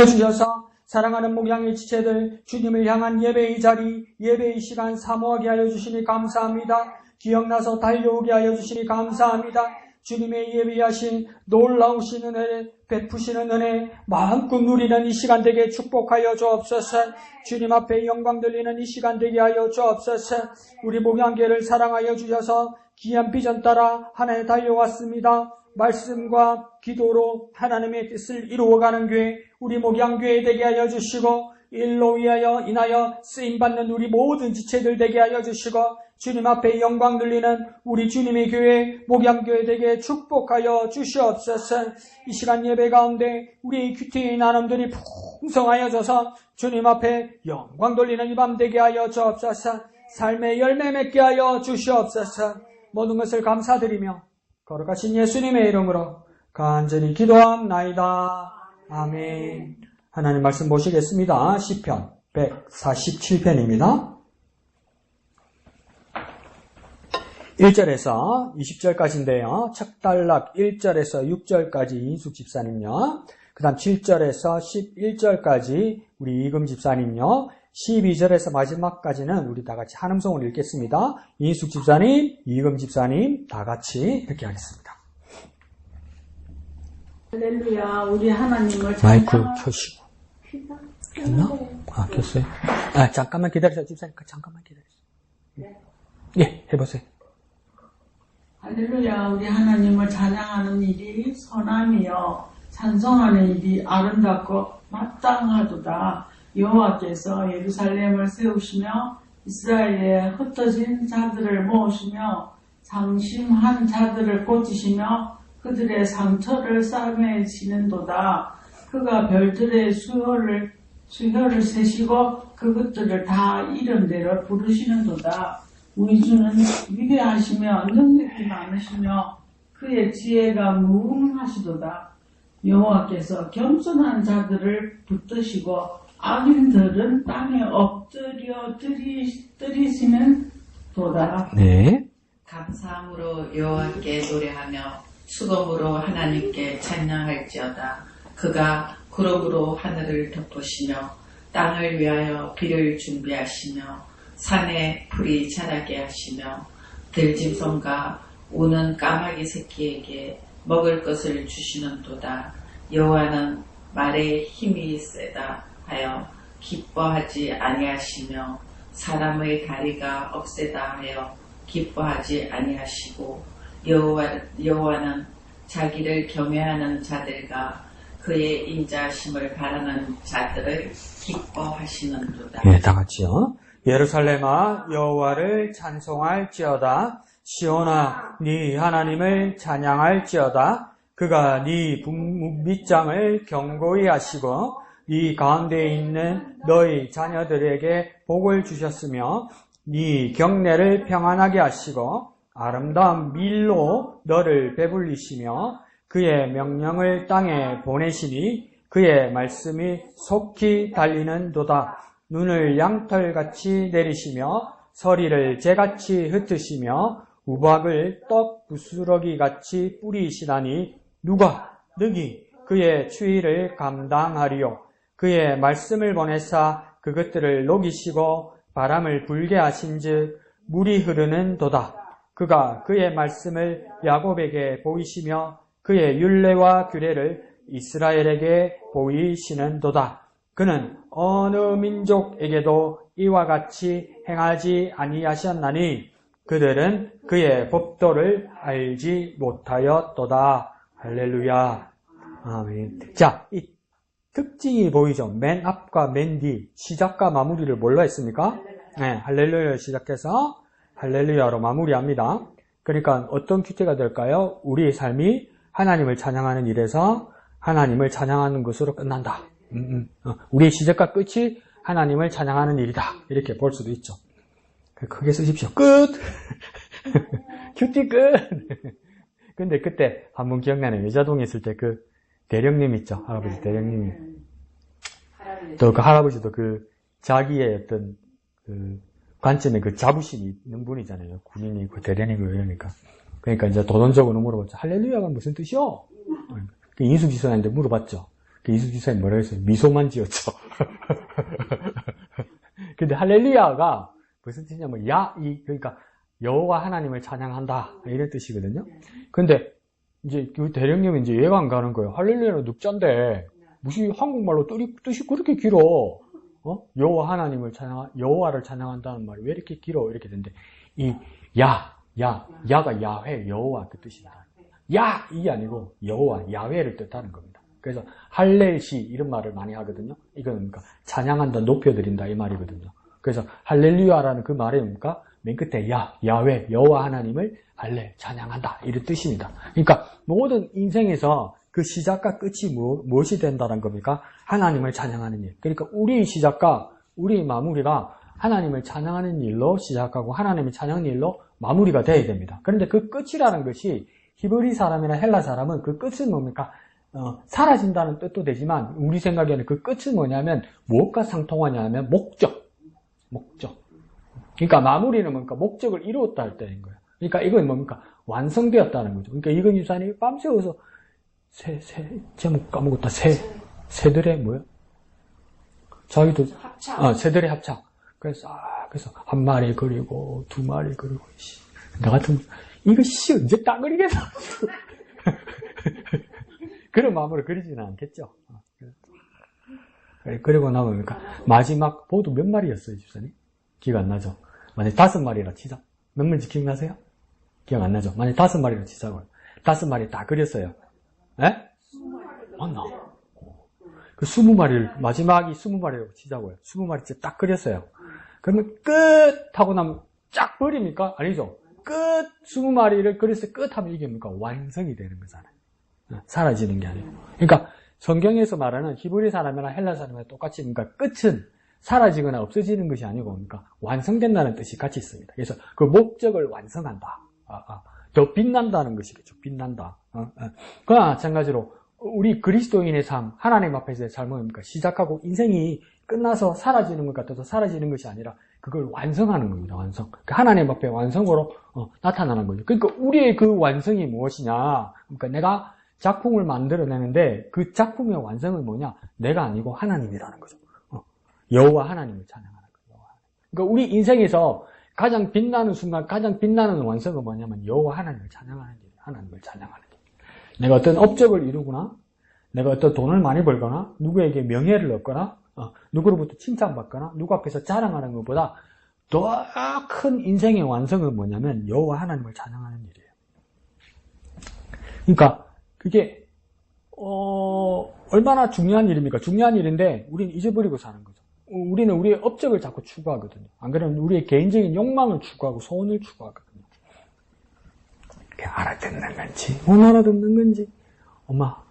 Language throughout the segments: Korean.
축복하여 주셔서 사랑하는 목양의 지체들 주님을 향한 예배의 자리, 예배의 시간 사모하게 하여 주시니 감사합니다. 기억나서 달려오게 하여 주시니 감사합니다. 주님의 예비하신 놀라우신 은혜, 베푸시는 은혜 마음껏 누리는 이 시간 되게 축복하여 주옵소서. 주님 앞에 영광 돌리는 이 시간 되게 하여 주옵소서. 우리 목양교회를 사랑하여 주셔서 귀한 비전 따라 하나에 달려왔습니다. 말씀과 기도로 하나님의 뜻을 이루어가는 교회, 우리 목양교회 되게 하여 주시고 일로 인하여 쓰임받는 우리 모든 지체들 되게 하여 주시고 주님 앞에 영광 돌리는 우리 주님의 교회, 목양교회 되게 축복하여 주시옵소서. 이 시간 예배 가운데 우리 큐티의 나눔들이 풍성하여져서 주님 앞에 영광 돌리는 이 밤 되게 하여 주옵소서. 삶의 열매 맺게 하여 주시옵소서. 모든 것을 감사드리며 거룩하신 예수님의 이름으로 간절히 기도합나이다. 아멘. 하나님 말씀 보시겠습니다. 시편 147편입니다. 1절에서 20절까지인데요. 척달락 1절에서 6절까지 이인숙 집사님요. 그 다음 7절에서 11절까지 우리 이금 집사님요. 12절에서 마지막까지는 우리 다 같이 한음성을 읽겠습니다. 이인숙 집사님, 이금 집사님 다 같이 이렇게 하겠습니다. 할렐루야, 우리 하나님을 마이크 켜시고. 켰나? 아, 켰어요? 아, 잠깐만 기다리세요. 집사님, 잠깐만 기다리세요. 예, 해보세요. 할렐루야, 우리 하나님을 찬양하는 일이 선함이요 찬송하는 일이 아름답고 마땅하도다. 여호와께서 예루살렘을 세우시며 이스라엘에 흩어진 자들을 모으시며 장심한 자들을 고치시며 그들의 상처를 싸매시는도다. 그가 별들의 수혈을 세시고 그것들을 다 이름대로 부르시는도다. 우리 주는 위대하시며 능력이 많으시며 그의 지혜가 무궁하시도다. 여호와께서 겸손한 자들을 붙드시고 악인들은 땅에 엎드려 들이시는 도다. 네. 감사함으로 여호와께 노래하며 수금으로 하나님께 찬양할지어다. 그가 구름으로 하늘을 덮으시며 땅을 위하여 비를 준비하시며 산에 풀이 자라게 하시며 들짐승과 우는 까마귀 새끼에게 먹을 것을 주시는도다. 여호와는 말에 힘이 세다 하여 기뻐하지 아니하시며 사람의 다리가 억세다 하여 기뻐하지 아니하시고 여호와는 자기를 경외하는 자들과 그의 인자하심을 바라는 자들을 기뻐하시는도다. 예, 다 같이요. 예루살렘아 여호와를 찬송할지어다. 시온아 네 하나님을 찬양할지어다. 그가 네 밑장을 견고히 하시고 네 가운데에 있는 너희 자녀들에게 복을 주셨으며 네 경내를 평안하게 하시고 아름다운 밀로 너를 배불리시며 그의 명령을 땅에 보내시니 그의 말씀이 속히 달리는도다. 눈을 양털같이 내리시며 서리를 재같이 흩으시며 우박을 떡 부스러기같이 뿌리시다니 누가 능히 그의 추위를 감당하리요. 그의 말씀을 보내사 그것들을 녹이시고 바람을 불게 하신즉 물이 흐르는 도다. 그가 그의 말씀을 야곱에게 보이시며 그의 율례와 규례를 이스라엘에게 보이시는도다. 그는 어느 민족에게도 이와 같이 행하지 아니하셨나니 그들은 그의 법도를 알지 못하였도다. 할렐루야. 아멘. 자, 이 특징이 보이죠? 맨 앞과 맨 뒤, 시작과 마무리를 뭘로 했습니까? 네, 할렐루야를 시작해서 할렐루야로 마무리합니다. 그러니까 어떤 큐티가 될까요? 우리의 삶이 하나님을 찬양하는 일에서 하나님을 찬양하는 것으로 끝난다. 우리의 시작과 끝이 하나님을 찬양하는 일이다. 이렇게 볼 수도 있죠. 크게 쓰십시오. 끝! 큐티 끝! 근데 그때 한 번 기억나네요. 여자동에 있을 때 그 대령님 있죠. 할아버지 대령님이. 또 그 할아버지도 그 자기의 어떤 그 관점에 그 자부심이 있는 분이잖아요. 군인이고 대령이고 이러니까. 그러니까 이제 도전적으로 물어봤죠. 할렐루야가 무슨 뜻이요? 인숙 지선한테 물어봤죠. 그 이수 지사님 뭐라 했어요? 미소만 지었죠. 근데 할렐루야가 무슨 뜻이냐면 그러니까 여호와 하나님을 찬양한다 이런 뜻이거든요. 근데 이제 그 대령님은 이제 이해가 안 가는 거예요. 할렐루야는 늑자인데 무슨 한국말로 뜻이 그렇게 길어? 여호와를 찬양한다는 말이 왜 이렇게 길어? 이렇게 되는데 이 야가 야훼 여호와 그 뜻이다. 이게 아니고 여호와 야훼를 뜻하는 겁니다. 그래서 할렐시 이런 말을 많이 하거든요. 이건 그러니까 찬양한다, 높여드린다 이 말이거든요. 그래서 할렐루야라는 그 말이 뭡니까? 맨 끝에 야훼 여호와 하나님을 할렐 찬양한다 이런 뜻입니다. 그러니까 모든 인생에서 그 시작과 끝이 무엇이 된다는 겁니까? 하나님을 찬양하는 일. 그러니까 우리 시작과 우리 마무리가 하나님을 찬양하는 일로 시작하고 하나님을 찬양하는 일로 마무리가 돼야 됩니다. 그런데 그 끝이라는 것이 히브리 사람이나 헬라 사람은 그 끝은 뭡니까? 사라진다는 뜻도 되지만 우리 생각에는 그 끝은 뭐냐면 무엇과 상통하냐면 목적. 그러니까 마무리는 뭡니까? 목적을 이루었다 할 때인 거예요. 그러니까 이건 뭡니까? 완성되었다는 거죠. 그러니까 이건 유산이 밤새워서 제목 까먹었다. 새들의 뭐야? 자기도 합창. 새들의 합창. 그래서 한 마리 그리고 두 마리 그리고 나 같으면 이거 언제 딱 그리겠어? 그런 마음으로 그리지는 않겠죠. 그리고 나면 뭡니까? 마지막 보도 몇 마리였어요, 집사님? 기억 안 나죠? 만약 5마리라 치자. 몇 마리인지 기억나세요? 기억 안 나죠? 만약 5마리라 치자고요. 5마리 다 그렸어요. 에? 맞나? 그 20마리를, 마지막이 20마리라고 치자고요. 20마리째 딱 그렸어요. 그러면 끝! 하고 나면 쫙 버립니까? 아니죠. 끝! 20마리를 그렸을 때 끝 하면 이게 뭡니까? 완성이 되는 거잖아요. 사라지는 게 아니고. 그러니까 성경에서 말하는 히브리 사람이나 헬라 사람이나 똑같이 그러니까 끝은 사라지거나 없어지는 것이 아니고 그러니까 완성된다는 뜻이 같이 있습니다. 그래서 그 목적을 완성한다. 더 빛난다는 것이겠죠. 빛난다. 그러나 마찬가지로 우리 그리스도인의 삶, 하나님 앞에서의 삶은 뭡니까? 시작하고 인생이 끝나서 사라지는 것 같아서 사라지는 것이 아니라 그걸 완성하는 겁니다. 완성. 하나님 앞에 완성으로 나타나는 거죠. 그러니까 우리의 그 완성이 무엇이냐? 그러니까 내가 작품을 만들어내는데 그 작품의 완성은 뭐냐? 내가 아니고 하나님이라는 거죠. 여호와 하나님을 찬양하는 거예요. 그러니까 우리 인생에서 가장 빛나는 순간, 가장 빛나는 완성은 뭐냐면 여호와 하나님을 찬양하는 일이에요. 하나님을 찬양하는 일. 내가 어떤 업적을 이루거나, 내가 어떤 돈을 많이 벌거나, 누구에게 명예를 얻거나, 누구로부터 칭찬받거나, 누구 앞에서 자랑하는 것보다 더 큰 인생의 완성은 뭐냐면 여호와 하나님을 찬양하는 일이에요. 그러니까 그게 얼마나 중요한 일입니까? 중요한 일인데 우리는 잊어버리고 사는 거죠. 우리는 우리의 업적을 자꾸 추구하거든요. 안 그러면 우리의 개인적인 욕망을 추구하고 소원을 추구하거든요. 알아듣는 건지 못 알아듣는 건지 엄마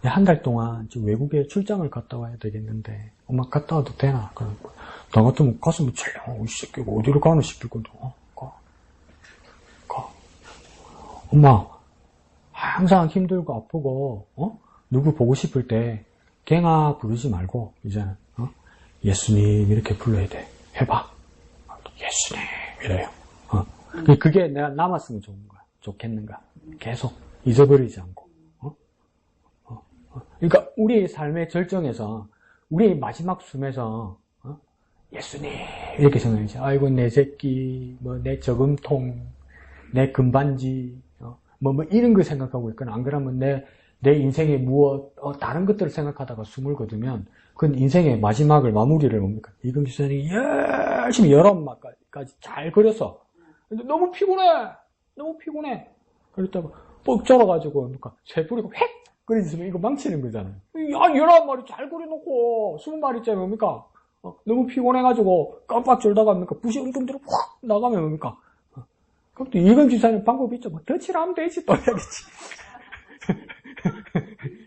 한 달 동안 지금 외국에 출장을 갔다 와야 되겠는데 엄마 갔다 와도 되나? 나 같으면 가슴이 찰랑 이 새끼가 어디로 가나 싶을 건데 가 엄마 항상 힘들고 아프고 누구 보고 싶을 때 갱아 부르지 말고 이제는 예수님 이렇게 불러야 돼. 해봐. 예수님 이래요. 그게 내가 남았으면 좋은 거야. 좋겠는가. 계속 잊어버리지 않고. 그러니까 우리의 삶의 절정에서 우리의 마지막 숨에서 예수님 이렇게 생각하지. 아이고 내 새끼, 뭐 내 저금통, 내 금반지, 뭐 이런 거 생각하고 있거나 안 그러면 내 인생의 무엇 다른 것들을 생각하다가 숨을 거두면 그건 인생의 마지막을 마무리를 뭡니까? 이금기 선생님이 열심히 11마까지 잘 그렸어. 근데 너무 피곤해. 그랬다가 뻑 졸아가지고 뭡니까? 쇠 뿌리고 획 그려주시면 이거 망치는 거잖아요. 야 11마리 잘 그려놓고 20마리짜리 뭡니까? 너무 피곤해가지고 깜빡 졸다가 뭡니까? 붓이 엉뚱 들어 확 나가면 뭡니까? 그럼 또 이금기 선생님 방법이 있죠. 뭐 덧칠하면 되지 또 해야겠지.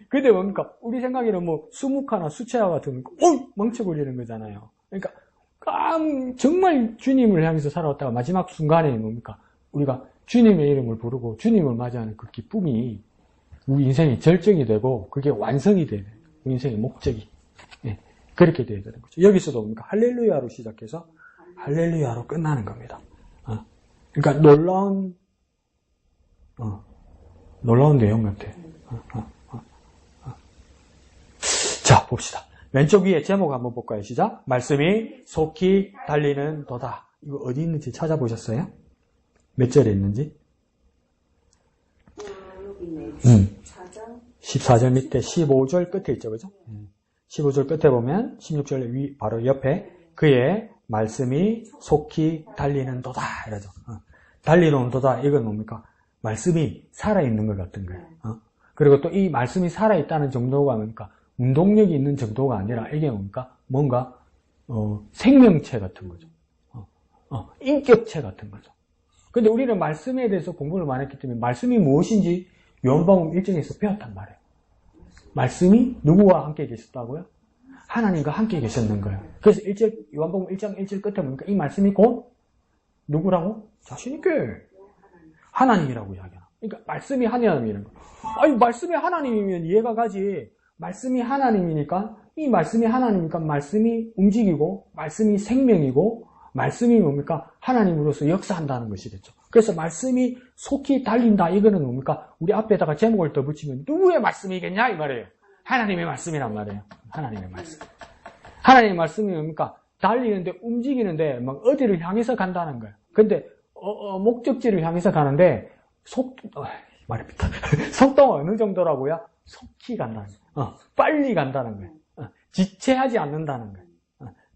근데 뭡니까? 우리 생각에는 뭐 수묵화나 수채화 같은 거, 망쳐버리는 거잖아요. 그러니까 정말 주님을 향해서 살아왔다가 마지막 순간에 뭡니까? 우리가 주님의 이름을 부르고 주님을 맞이하는 그 기쁨이 우리 인생의 절정이 되고 그게 완성이 돼야 돼요. 우리 인생의 목적이. 그렇게 돼야 되는 거죠. 여기서도 뭡니까? 할렐루야로 시작해서 할렐루야로 끝나는 겁니다. 그러니까 놀라운 내용 같아. 봅시다. 왼쪽 위에 제목 한번 볼까요? 시작. 말씀이 속히 달리는 도다. 이거 어디 있는지 찾아보셨어요? 몇 절에 있는지? 14절 밑에 15절 끝에 있죠. 그죠? 15절 끝에 보면 16절 위 바로 옆에 그의 말씀이 속히 달리는 도다. 이러죠. 달리는 도다. 이건 뭡니까? 말씀이 살아있는 것 같은 거예요. 그리고 또 이 말씀이 살아있다는 정도가 뭡니까? 운동력이 있는 정도가 아니라 이게 뭡니까? 뭔가 생명체 같은 거죠. 인격체 같은 거죠. 근데 우리는 말씀에 대해서 공부를 많이 했기 때문에 말씀이 무엇인지 요한복음 1장에서 배웠단 말이에요. 말씀이 누구와 함께 계셨다고요? 하나님과 함께 계셨는 거예요. 그래서 요한복음 1장 1절 끝에 보니까 이 말씀이 곧 누구라고? 자신있게 하나님이라고 이야기하나. 그러니까 말씀이 하나님이라는 거. 아니 말씀이 하나님이면 이해가 가지. 말씀이 하나님이니까 이 말씀이 하나님이니까 말씀이 움직이고 말씀이 생명이고 말씀이 뭡니까? 하나님으로서 역사한다는 것이겠죠. 그래서 말씀이 속히 달린다. 이거는 뭡니까? 우리 앞에다가 제목을 더 붙이면 누구의 말씀이겠냐? 이 말이에요. 하나님의 말씀이란 말이에요. 하나님의 말씀. 하나님의 말씀이 뭡니까? 달리는데 움직이는데 막 어디를 향해서 간다는 거예요. 근데 목적지를 향해서 가는데 속도가 어느 정도라고요? 속히 간다는 거예요. 빨리 간다는 거예요. 지체하지 않는다는 거예요.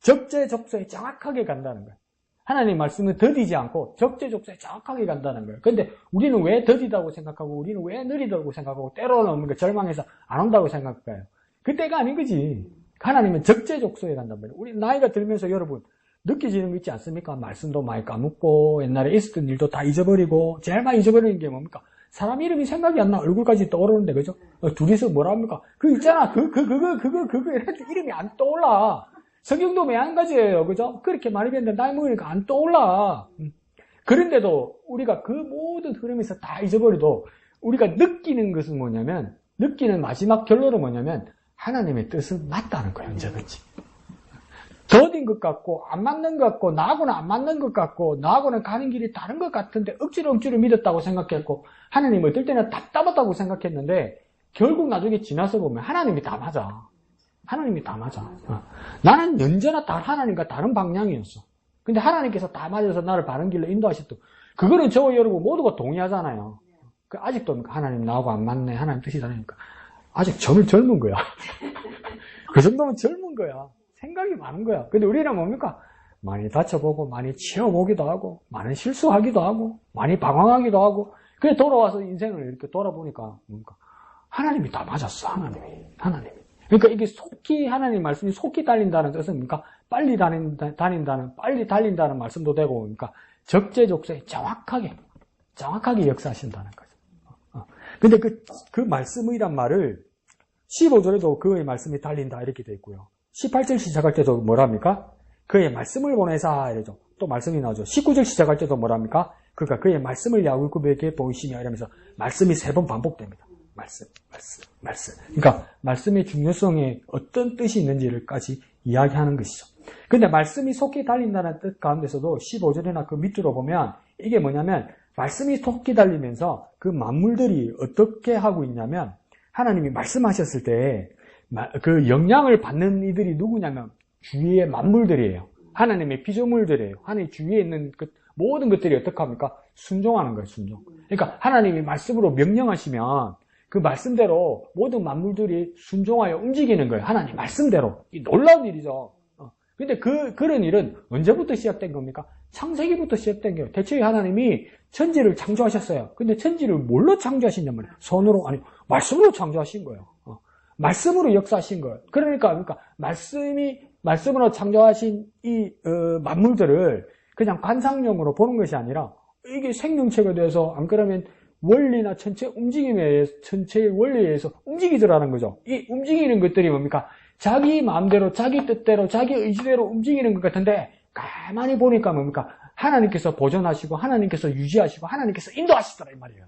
적재적소에 정확하게 간다는 거예요. 하나님 말씀은 더디지 않고 적재적소에 정확하게 간다는 거예요. 근데 우리는 왜 더디다고 생각하고 우리는 왜 느리다고 생각하고 때로는 절망해서 안 온다고 생각할까요? 그때가 아닌 거지. 하나님은 적재적소에 간단 말이에요. 우리 나이가 들면서 여러분 느껴지는 거 있지 않습니까? 말씀도 많이 까먹고 옛날에 있었던 일도 다 잊어버리고 제일 많이 잊어버리는 게 뭡니까? 사람 이름이 생각이 안 나. 얼굴까지 떠오르는데 그죠? 둘이서 뭐라 합니까? 그 있잖아. 그거 이름이 안 떠올라. 성경도 매한가지예요. 그죠? 그렇게 많이 배웠는데 나이 먹으니까 안 떠올라. 그런데도 우리가 그 모든 흐름에서 다 잊어버려도 우리가 느끼는 것은 뭐냐면 느끼는 마지막 결론은 뭐냐면 하나님의 뜻은 맞다는 거예요. 언제든지. 더딘 것 같고 안 맞는 것 같고 나하고는 안 맞는 것 같고 나하고는 가는 길이 다른 것 같은데 억지로 믿었다고 생각했고 하나님 어떨 때는 답답하다고 생각했는데 결국 나중에 지나서 보면 하나님이 다 맞아. 하나님이 다 맞아. 나는 언제나 하나님과 다른 방향이었어. 근데 하나님께서 다 맞아서 나를 바른 길로 인도하셨던 그거는 저와 여러분 모두가 동의하잖아요. 아직도 하나님 나하고 안 맞네. 하나님 뜻이 다르니까. 아직 젊은 거야. 그 정도면 젊은 거야. 생각이 많은 거야. 근데 우리는 뭡니까? 많이 다쳐보고, 많이 치워보기도 하고, 많이 실수하기도 하고, 많이 방황하기도 하고, 그래 돌아와서 인생을 이렇게 돌아보니까, 뭡니까? 하나님이 다 맞았어, 하나님이. 그러니까 이게 속히, 하나님 말씀이 속히 달린다는 뜻은 뭡니까? 빨리 빨리 달린다는 말씀도 되고, 그러니까 적재적소에 정확하게 역사하신다는 거죠. 근데 그 말씀이란 말을 15절에도 그의 말씀이 달린다 이렇게 되어 있고요. 18절 시작할 때도 뭐랍니까? 그의 말씀을 보내사 이러죠. 또 말씀이 나오죠. 19절 시작할 때도 뭐랍니까? 그러니까 그의 말씀을 야곱에게 보이시며 이러면서 말씀이 3번 반복됩니다. 말씀. 그러니까 말씀의 중요성에 어떤 뜻이 있는지를까지 이야기하는 것이죠. 근데 말씀이 속히 달린다는 뜻 가운데서도 15절이나 그 밑으로 보면 이게 뭐냐면 말씀이 속히 달리면서 그 만물들이 어떻게 하고 있냐면 하나님이 말씀하셨을 때 그 영향을 받는 이들이 누구냐면 주위의 만물들이에요. 하나님의 피조물들이에요. 하나님 주위에 있는 그 모든 것들이 어떻게 합니까? 순종하는 거예요. 순종. 그러니까 하나님이 말씀으로 명령하시면 그 말씀대로 모든 만물들이 순종하여 움직이는 거예요. 하나님 말씀대로. 이 놀라운 일이죠. 근데 그런 일은 언제부터 시작된 겁니까? 창세기부터 시작된 거예요. 대체 하나님이 천지를 창조하셨어요. 근데 천지를 뭘로 창조하시냔 말이에요. 손으로, 아니, 말씀으로 창조하신 거예요. 말씀으로 역사하신 거예요. 그러니까 말씀으로 창조하신 이 만물들을 그냥 관상용으로 보는 것이 아니라 이게 생명체가 돼서 안 그러면 원리나 전체의 원리에 의해서 움직이더라는 거죠. 이 움직이는 것들이 뭡니까? 자기 마음대로, 자기 뜻대로, 자기 의지대로 움직이는 것 같은데 가만히 보니까 뭡니까? 하나님께서 보존하시고 하나님께서 유지하시고 하나님께서 인도하시더라 이 말이에요.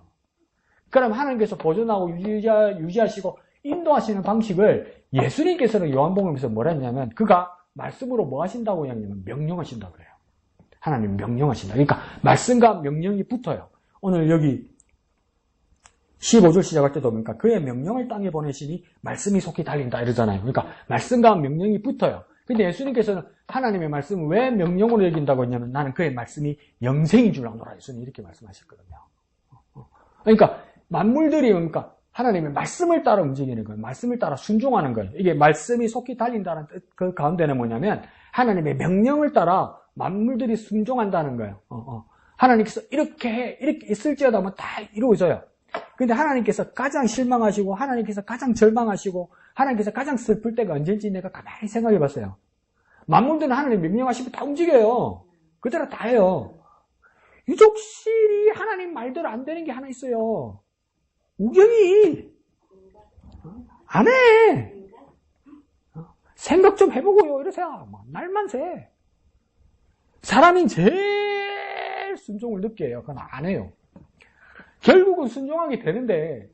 그럼 하나님께서 보존하고 유지하시고 인도하시는 방식을 예수님께서는 요한복음에서 뭐라 했냐면 그가 말씀으로 뭐 하신다고 했냐면 명령하신다고 그래요. 하나님 명령하신다. 그러니까 말씀과 명령이 붙어요. 오늘 여기 15절 시작할 때도 그러니까 그의 명령을 땅에 보내시니 말씀이 속히 달린다 이러잖아요. 그러니까 말씀과 명령이 붙어요. 근데 예수님께서는 하나님의 말씀을 왜 명령으로 여긴다고 했냐면 나는 그의 말씀이 영생인 줄 아노라. 예수님 이렇게 말씀하셨거든요. 그러니까 만물들이 그러니까 하나님의 말씀을 따라 움직이는 거예요. 말씀을 따라 순종하는 거예요. 이게 말씀이 속히 달린다는 뜻, 그 가운데는 뭐냐면 하나님의 명령을 따라 만물들이 순종한다는 거예요. 하나님께서 이렇게 해, 이렇게 있을지어다 하면 다 이루어져요. 근데 하나님께서 가장 실망하시고 하나님께서 가장 절망하시고 하나님께서 가장 슬플 때가 언제인지 내가 가만히 생각해 봤어요. 만물들은 하나님 명령하시면 다 움직여요. 그대로 다 해요. 유족실이 하나님 말대로 안 되는 게 하나 있어요. 우경이 안 해. 생각 좀 해보고요. 이러세요. 날만 새. 사람이 제일 순종을 늦게 해요. 그건 안 해요. 결국은 순종하게 되는데,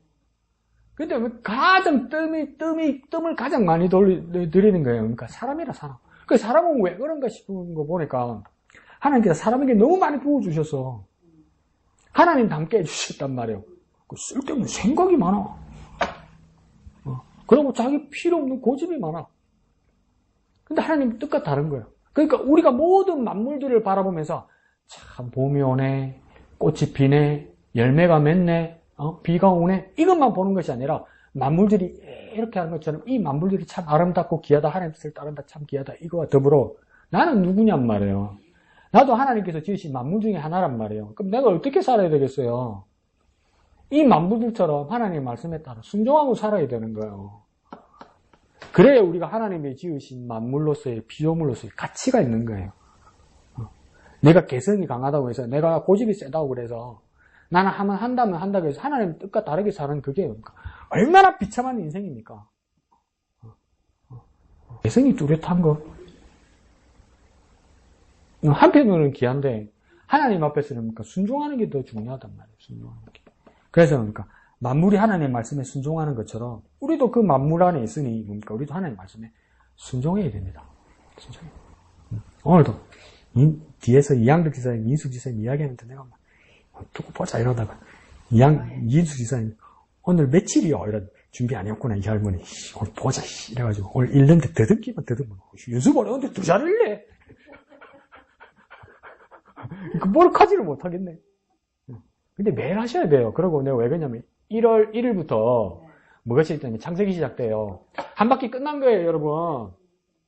근데 왜 가장 뜸을 가장 많이 들이는 거예요. 그러니까 사람이라 사람. 그 사람은 왜 그런가 싶은 거 보니까 하나님께서 사람에게 너무 많이 부어주셔서 하나님 닮게 해주셨단 말이에요. 쓸데없는 생각이 많아. 그리고 자기 필요 없는 고집이 많아. 근데 하나님 뜻과 다른 거예요. 그러니까 우리가 모든 만물들을 바라보면서 참 봄이 오네, 꽃이 피네, 열매가 맺네, 비가 오네 이것만 보는 것이 아니라 만물들이 이렇게 하는 것처럼 이 만물들이 참 아름답고 귀하다, 하나님 뜻을 따른다 참 귀하다 이거와 더불어 나는 누구냔 말이에요. 나도 하나님께서 지으신 만물 중에 하나란 말이에요. 그럼 내가 어떻게 살아야 되겠어요? 이 만물들처럼 하나님의 말씀에 따라 순종하고 살아야 되는 거예요. 그래야 우리가 하나님이 지으신 만물로서의 피조물로서의 가치가 있는 거예요. 내가 개성이 강하다고 해서 내가 고집이 세다고 그래서 나는 하면 한다면 한다고 해서 하나님 뜻과 다르게 사는 그게 얼마나 비참한 인생입니까? 개성이 뚜렷한 거. 한편으로는 귀한데 하나님 앞에서는 순종하는 게 더 중요하단 말이에요. 순종하는 게. 그래서 그러니까 만물이 하나님의 말씀에 순종하는 것처럼 우리도 그 만물 안에 있으니 뭡니까? 우리도 하나님의 말씀에 순종해야 됩니다. 순종해야 됩니다. 오늘도 뒤에서 이양득 지사님, 이인숙 지사님 이야기하는데 내가 두고 보자 이러다가 이인숙 지사님 오늘 며칠이요? 이런 준비 안 했구나 이 할머니. 오늘 보자 이래가지고 오늘 1년대 더듬기만 더듬어. 연습 안 했는데 두 자리를 내. 뭘 하지를 못하겠네. 근데 매일 하셔야 돼요. 그러고 내가 왜 그러냐면 1월 1일부터 뭐가 있다면 창세기 시작돼요. 한 바퀴 끝난 거예요, 여러분.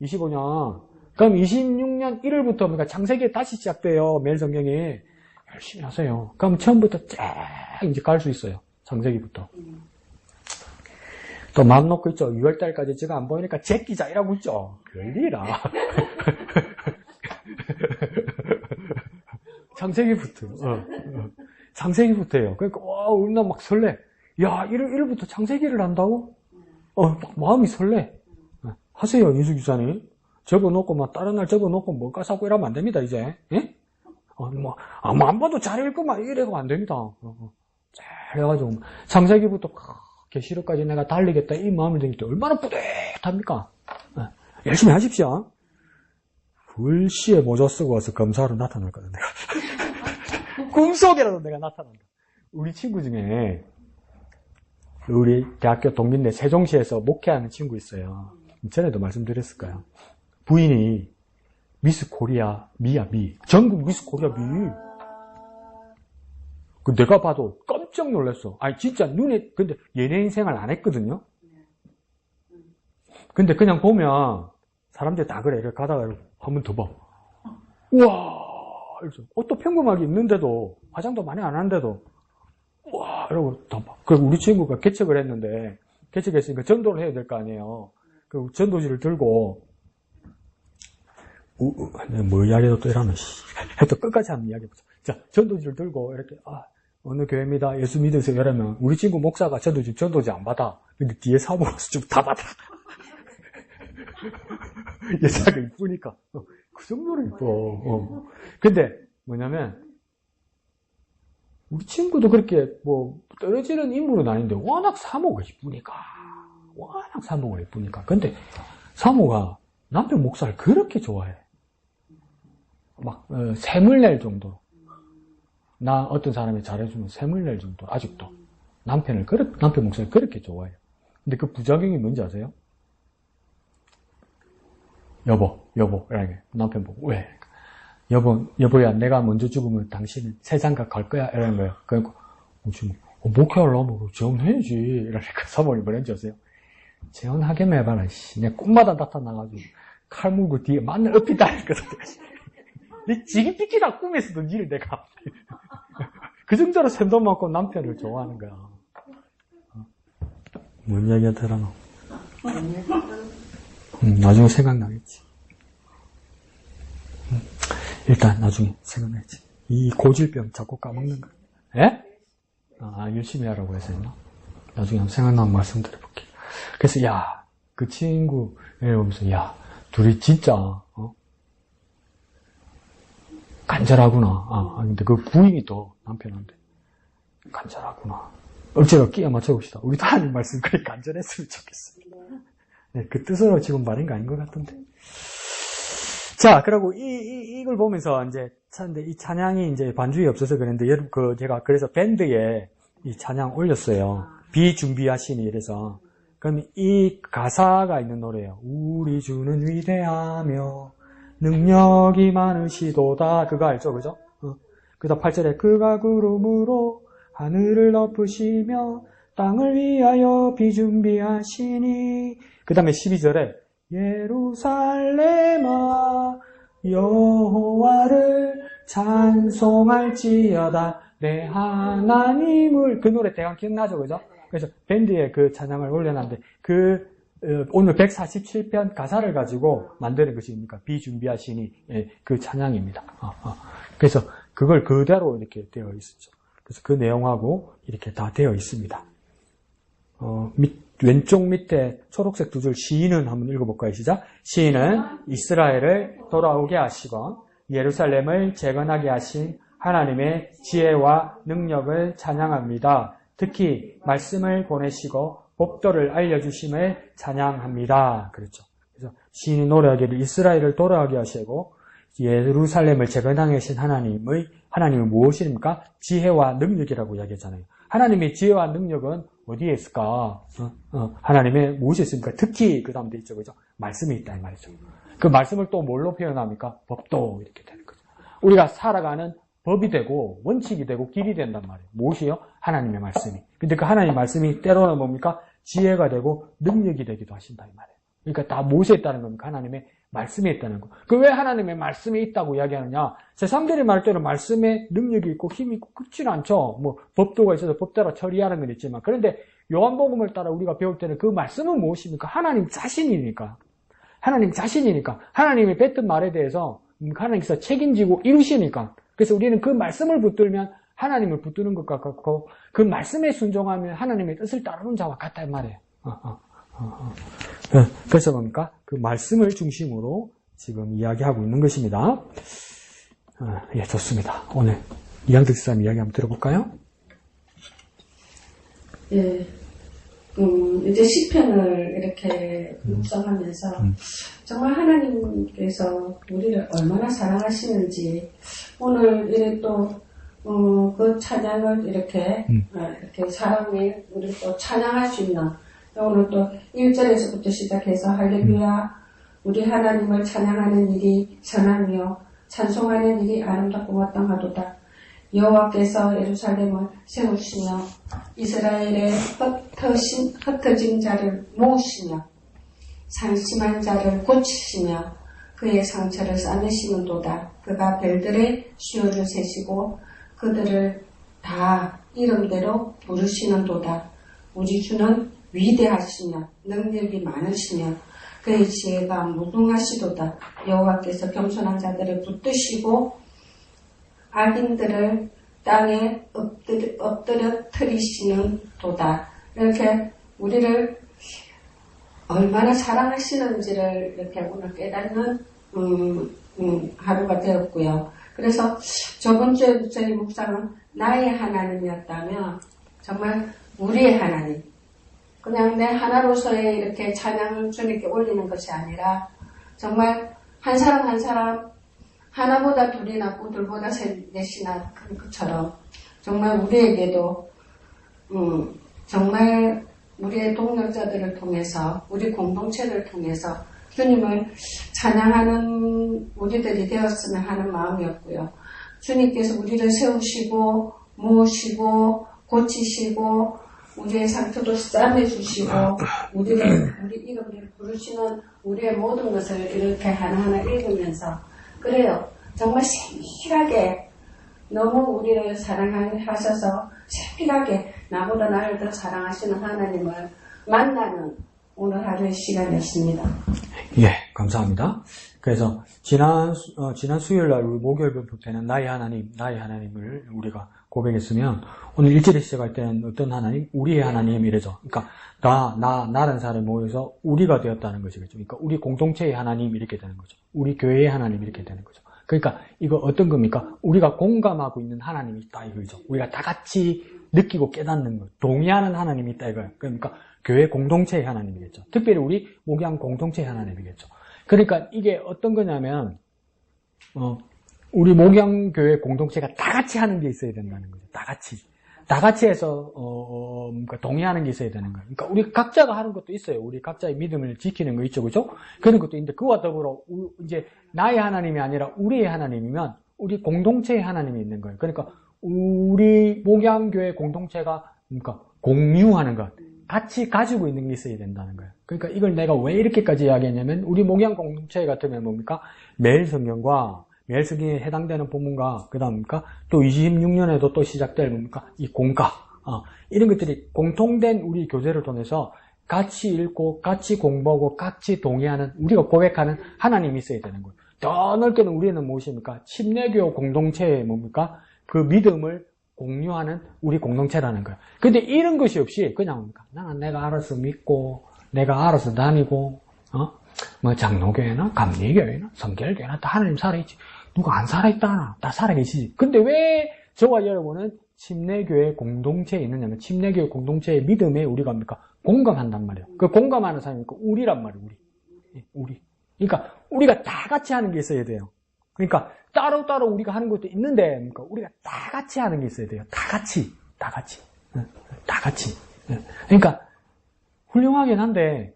25년. 그럼 26년 1월부터 그러니까 창세기 다시 시작돼요. 매일 성경이. 열심히 하세요. 그럼 처음부터 쫙 이제 갈 수 있어요. 창세기부터. 또 마음 놓고 있죠. 6월달까지 제가 안 보이니까 제끼자 이라고 있죠. 별일이라. 창세기부터. 창세기부터예요. 그러니까 우리나 막 설레. 야, 1월부터 창세기를 한다고? 막 마음이 설레. 하세요, 이수 기사님. 접어놓고 막 다른 날 접어놓고 뭔가 사고 이러면 안 됩니다, 이제. 예? 안 봐도 잘 읽고만 이래가 안 됩니다. 잘 해가지고 창세기부터 계시록까지 내가 달리겠다 이 마음을 드릴 때 얼마나 뿌듯합니까? 열심히 하십시오. 불시에 모자 쓰고 와서 검사하러 나타날 거다, 내가. 꿈속에라도 내가 나타난다. 우리 친구 중에 우리 대학교 동민대 세종시에서 목회하는 친구 있어요. 전에도 말씀드렸을까요? 부인이 미스 코리아 미야 미. 전국 미스 코리아 미. 그 내가 봐도 깜짝 놀랐어. 아니 진짜 눈에 근데 연예인 생활 안 했거든요. 근데 그냥 보면 사람들 다 그래. 이렇게 가다가 한 번 더 봐. 우와. 옷도 평범하게 입는데도 화장도 많이 안 하는데도 와 이러고 다 봐. 그리고 우리 친구가 개척을 했는데 개척했으니까 전도를 해야 될 거 아니에요. 그 전도지를 들고 뭐 이야기도 또 이러면 또 끝까지 한번 이야기해보자. 자 전도지를 들고 이렇게 어느 교회입니다. 예수 믿으세요. 이러면 우리 친구 목사가 전도지 안 받아. 근데 뒤에 사모가 좀 다 받아. 여자가 이쁘니까 그 정도로 이뻐. 근데 뭐냐면 우리 친구도 그렇게 뭐 떨어지는 인물은 아닌데 워낙 사모가 이쁘니까 근데 사모가 남편 목사를 그렇게 좋아해. 막 샘을 낼 정도로. 나 어떤 사람이 잘해주면 샘을 낼 정도로 아직도. 남편 목사를 그렇게 좋아해요. 근데 그 부작용이 뭔지 아세요? 여보, 이렇게 남편 보고, 왜? 여보야, 내가 먼저 죽으면 당신은 세상가 갈 거야? 이러는 거예요. 그러니까, 지금, 목회하려면 재혼해야지. 이러니까 사모님 뭐랬는지 아세요? 재혼하게만 해봐라, 씨. 내 꿈마다 나타나가지고, 칼 물고 뒤에 마늘 엎이다 했거든. 내 지금 삐끼다 꿈에서도 니를 내가. 그 정도로 샘도 많고 남편을 좋아하는 거야. 뭔 이야기가 들어노? 나중에 생각나겠지. 일단 나중에 생각나겠지. 이 고질병 자꾸 까먹는 거. 예? 열심히 하라고 해서 했나? 나중에 한번 생각나면 말씀드려볼게요. 그래서 그 친구 보면서 둘이 진짜 간절하구나. 근데 그 부인이 또 남편한테 간절하구나. 억지로 끼워 맞춰봅시다. 우리도 하나님 말씀 그렇게 간절했으면 좋겠어요. 네, 그 뜻으로 지금 말인 거 아닌 것 같던데. 자, 그리고 이걸 보면서 이제 찾는데 이 찬양이 이제 반주에 없어서 그랬는데 여러분 제가 그래서 밴드에 이 찬양 올렸어요. 비준비하시니 이래서. 그럼 이 가사가 있는 노래예요. 우리 주는 위대하며 능력이 많으시도다. 그거 알죠? 그죠? 그다음 8절에 그가 구름으로 하늘을 덮으시며 땅을 위하여 비준비하시니. 그 다음에 12절에 예루살렘아 여호와를 찬송할지어다 내 하나님을. 그 노래 대강 기억나죠? 그죠? 그래서 밴드에 그 찬양을 올려놨는데 오늘 147편 가사를 가지고 만드는 것이니까 비준비하시니 그 찬양입니다. 그래서 그걸 그대로 이렇게 되어 있었죠. 그래서 그 내용하고 이렇게 다 되어 있습니다. 왼쪽 밑에 초록색 두 줄 시인은 한번 읽어볼까요? 시작. 시인은 이스라엘을 돌아오게 하시고 예루살렘을 재건하게 하신 하나님의 지혜와 능력을 찬양합니다. 특히 말씀을 보내시고 법도를 알려주심을 찬양합니다. 그렇죠. 그래서 시인이 노래하기를 이스라엘을 돌아오게 하시고 예루살렘을 재건하게 하신 하나님은 무엇입니까? 지혜와 능력이라고 이야기했잖아요. 하나님의 지혜와 능력은 어디에 있을까? 하나님의 무엇이 있습니까? 특히 그 다음 돼 있죠. 그죠? 말씀이 있다 이 말이죠. 그 말씀을 또 뭘로 표현합니까? 법도 이렇게 되는 거죠. 우리가 살아가는 법이 되고 원칙이 되고 길이 된단 말이에요. 무엇이요? 하나님의 말씀이. 근데 그 하나님의 말씀이 때로는 뭡니까? 지혜가 되고 능력이 되기도 하신다 이 말이에요. 그러니까 다 무엇에 있다는 겁니까? 하나님의 말씀에 있다는 거. 그 왜 하나님의 말씀에 있다고 이야기하느냐? 세상들이 말할 때는 말씀에 능력이 있고 힘이 있고 그렇지는 않죠. 뭐 법도가 있어서 법대로 처리하는 건 있지만, 그런데 요한복음을 따라 우리가 배울 때는 그 말씀은 무엇입니까? 하나님 자신이니까. 하나님이 뱉은 말에 대해서 하나님께서 책임지고 이루시니까. 그래서 우리는 그 말씀을 붙들면 하나님을 붙드는 것과 같고, 그 말씀에 순종하면 하나님의 뜻을 따르는 자와 같다 이 말이에요. 그래서 뭡니까? 그 말씀을 중심으로 지금 이야기하고 있는 것입니다. 예, 좋습니다. 오늘 이양득 사람 이야기 한번 들어볼까요? 예, 이제 시편을 이렇게 묵상하면서 정말 하나님께서 우리를 얼마나 사랑하시는지 오늘 이렇게 또 그 찬양을 이렇게 사랑해 우리 또 찬양할 수 있는, 오늘 또 1절에서부터 시작해서 할렐루야 우리 하나님을 찬양하는 일이 선하며 찬송하는 일이 아름답고 마땅하도다. 여호와께서 예루살렘을 세우시며 이스라엘의 흩어진 자를 모으시며 상심한 자를 고치시며 그의 상처를 싸매시는도다. 그가 별들의 수요를 세시고 그들을 다 이름대로 부르시는도다. 우리 주는 위대하시며 능력이 많으시며 그의 지혜가 무궁하시도다. 여호와께서 겸손한 자들을 붙드시고 악인들을 땅에 엎드려 트리시는도다. 이렇게 우리를 얼마나 사랑하시는지를 이렇게 오늘 깨닫는 하루가 되었고요. 그래서 저번 주에 저희 묵상은 나의 하나님이었다면 정말 우리의 하나님, 그냥 내 하나로서의 이렇게 찬양을 주님께 올리는 것이 아니라 정말 한 사람 한 사람 하나보다 둘이 낫고 둘보다 넷이 낫은 것처럼 정말 우리에게도 정말 우리의 동역자들을 통해서 우리 공동체를 통해서 주님을 찬양하는 우리들이 되었으면 하는 마음이었고요. 주님께서 우리를 세우시고 모으시고 고치시고 우리의 상처도 싸매주시고 우리 이름을 부르시는 우리의 모든 것을 이렇게 하나하나 읽으면서 그래요. 정말 세밀하게 너무 우리를 사랑하셔서 세밀하게 나보다 나를 더 사랑하시는 하나님을 만나는 오늘 하루의 시간이었습니다. 예, 감사합니다. 그래서 지난 수요일 날 우리 목요일 본부 때는 나의 하나님을 우리가 고백했으면 오늘 일절에 시작할 때는 어떤 하나님? 우리의 하나님 이래죠. 그러니까 나라는 사람이 모여서 우리가 되었다는 것이겠죠. 그러니까 우리 공동체의 하나님 이렇게 되는 거죠. 우리 교회의 하나님 이렇게 되는 거죠. 그러니까 이거 어떤 겁니까? 우리가 공감하고 있는 하나님이 있다 이거죠. 우리가 다 같이 느끼고 깨닫는 것, 동의하는 하나님이 있다 이거예요. 그러니까 교회 공동체의 하나님이겠죠. 특별히 우리 목양 공동체의 하나님이겠죠. 그러니까 이게 어떤 거냐면 우리 목양교회 공동체가 다 같이 하는 게 있어야 된다는 거죠. 다 같이 해서 그러니까 동의하는 게 있어야 되는 거예요. 그러니까 우리 각자가 하는 것도 있어요. 우리 각자의 믿음을 지키는 거 있죠, 그죠? 그런 것도 있는데 그와 더불어 이제 나의 하나님이 아니라 우리의 하나님이면 우리 공동체의 하나님이 있는 거예요. 그러니까 우리 목양교회 공동체가 그러니까 공유하는 것, 같이 가지고 있는 게 있어야 된다는 거예요. 그러니까 이걸 내가 왜 이렇게까지 이야기했냐면 우리 목양 공동체 같으면 뭡니까? 매일 성경과 매일 성경에 해당되는 본문과 그다음입니까? 또 26년에도 또 시작될 뭡니까? 이 공과 이런 것들이 공통된 우리 교제를 통해서 같이 읽고 같이 공부하고 같이 동의하는 우리가 고백하는 하나님이 있어야 되는 거예요. 더 넓게는 우리는 무엇입니까? 침례교 공동체의 뭡니까? 그 믿음을 공유하는 우리 공동체라는 거예요. 근데 이런 것이 없이 그냥 나는 내가 알아서 믿고 내가 알아서 다니고 뭐 장로교회나 감리교회나 성결교회나 다 하나님 살아있지. 누가 안 살아있다나 다 살아계시지. 근데 왜 저와 여러분은 침례교회 공동체에 있느냐면 침례교회 공동체의 믿음에 우리가 뭡니까? 공감한단 말이에요. 그 공감하는 사람이 우리란 말이에요. 우리. 그러니까 우리가 다 같이 하는 게 있어야 돼요. 그러니까 따로따로 우리가 하는 것도 있는데 그러니까 우리가 다 같이 하는 게 있어야 돼요. 다 같이. 그러니까 훌륭하긴 한데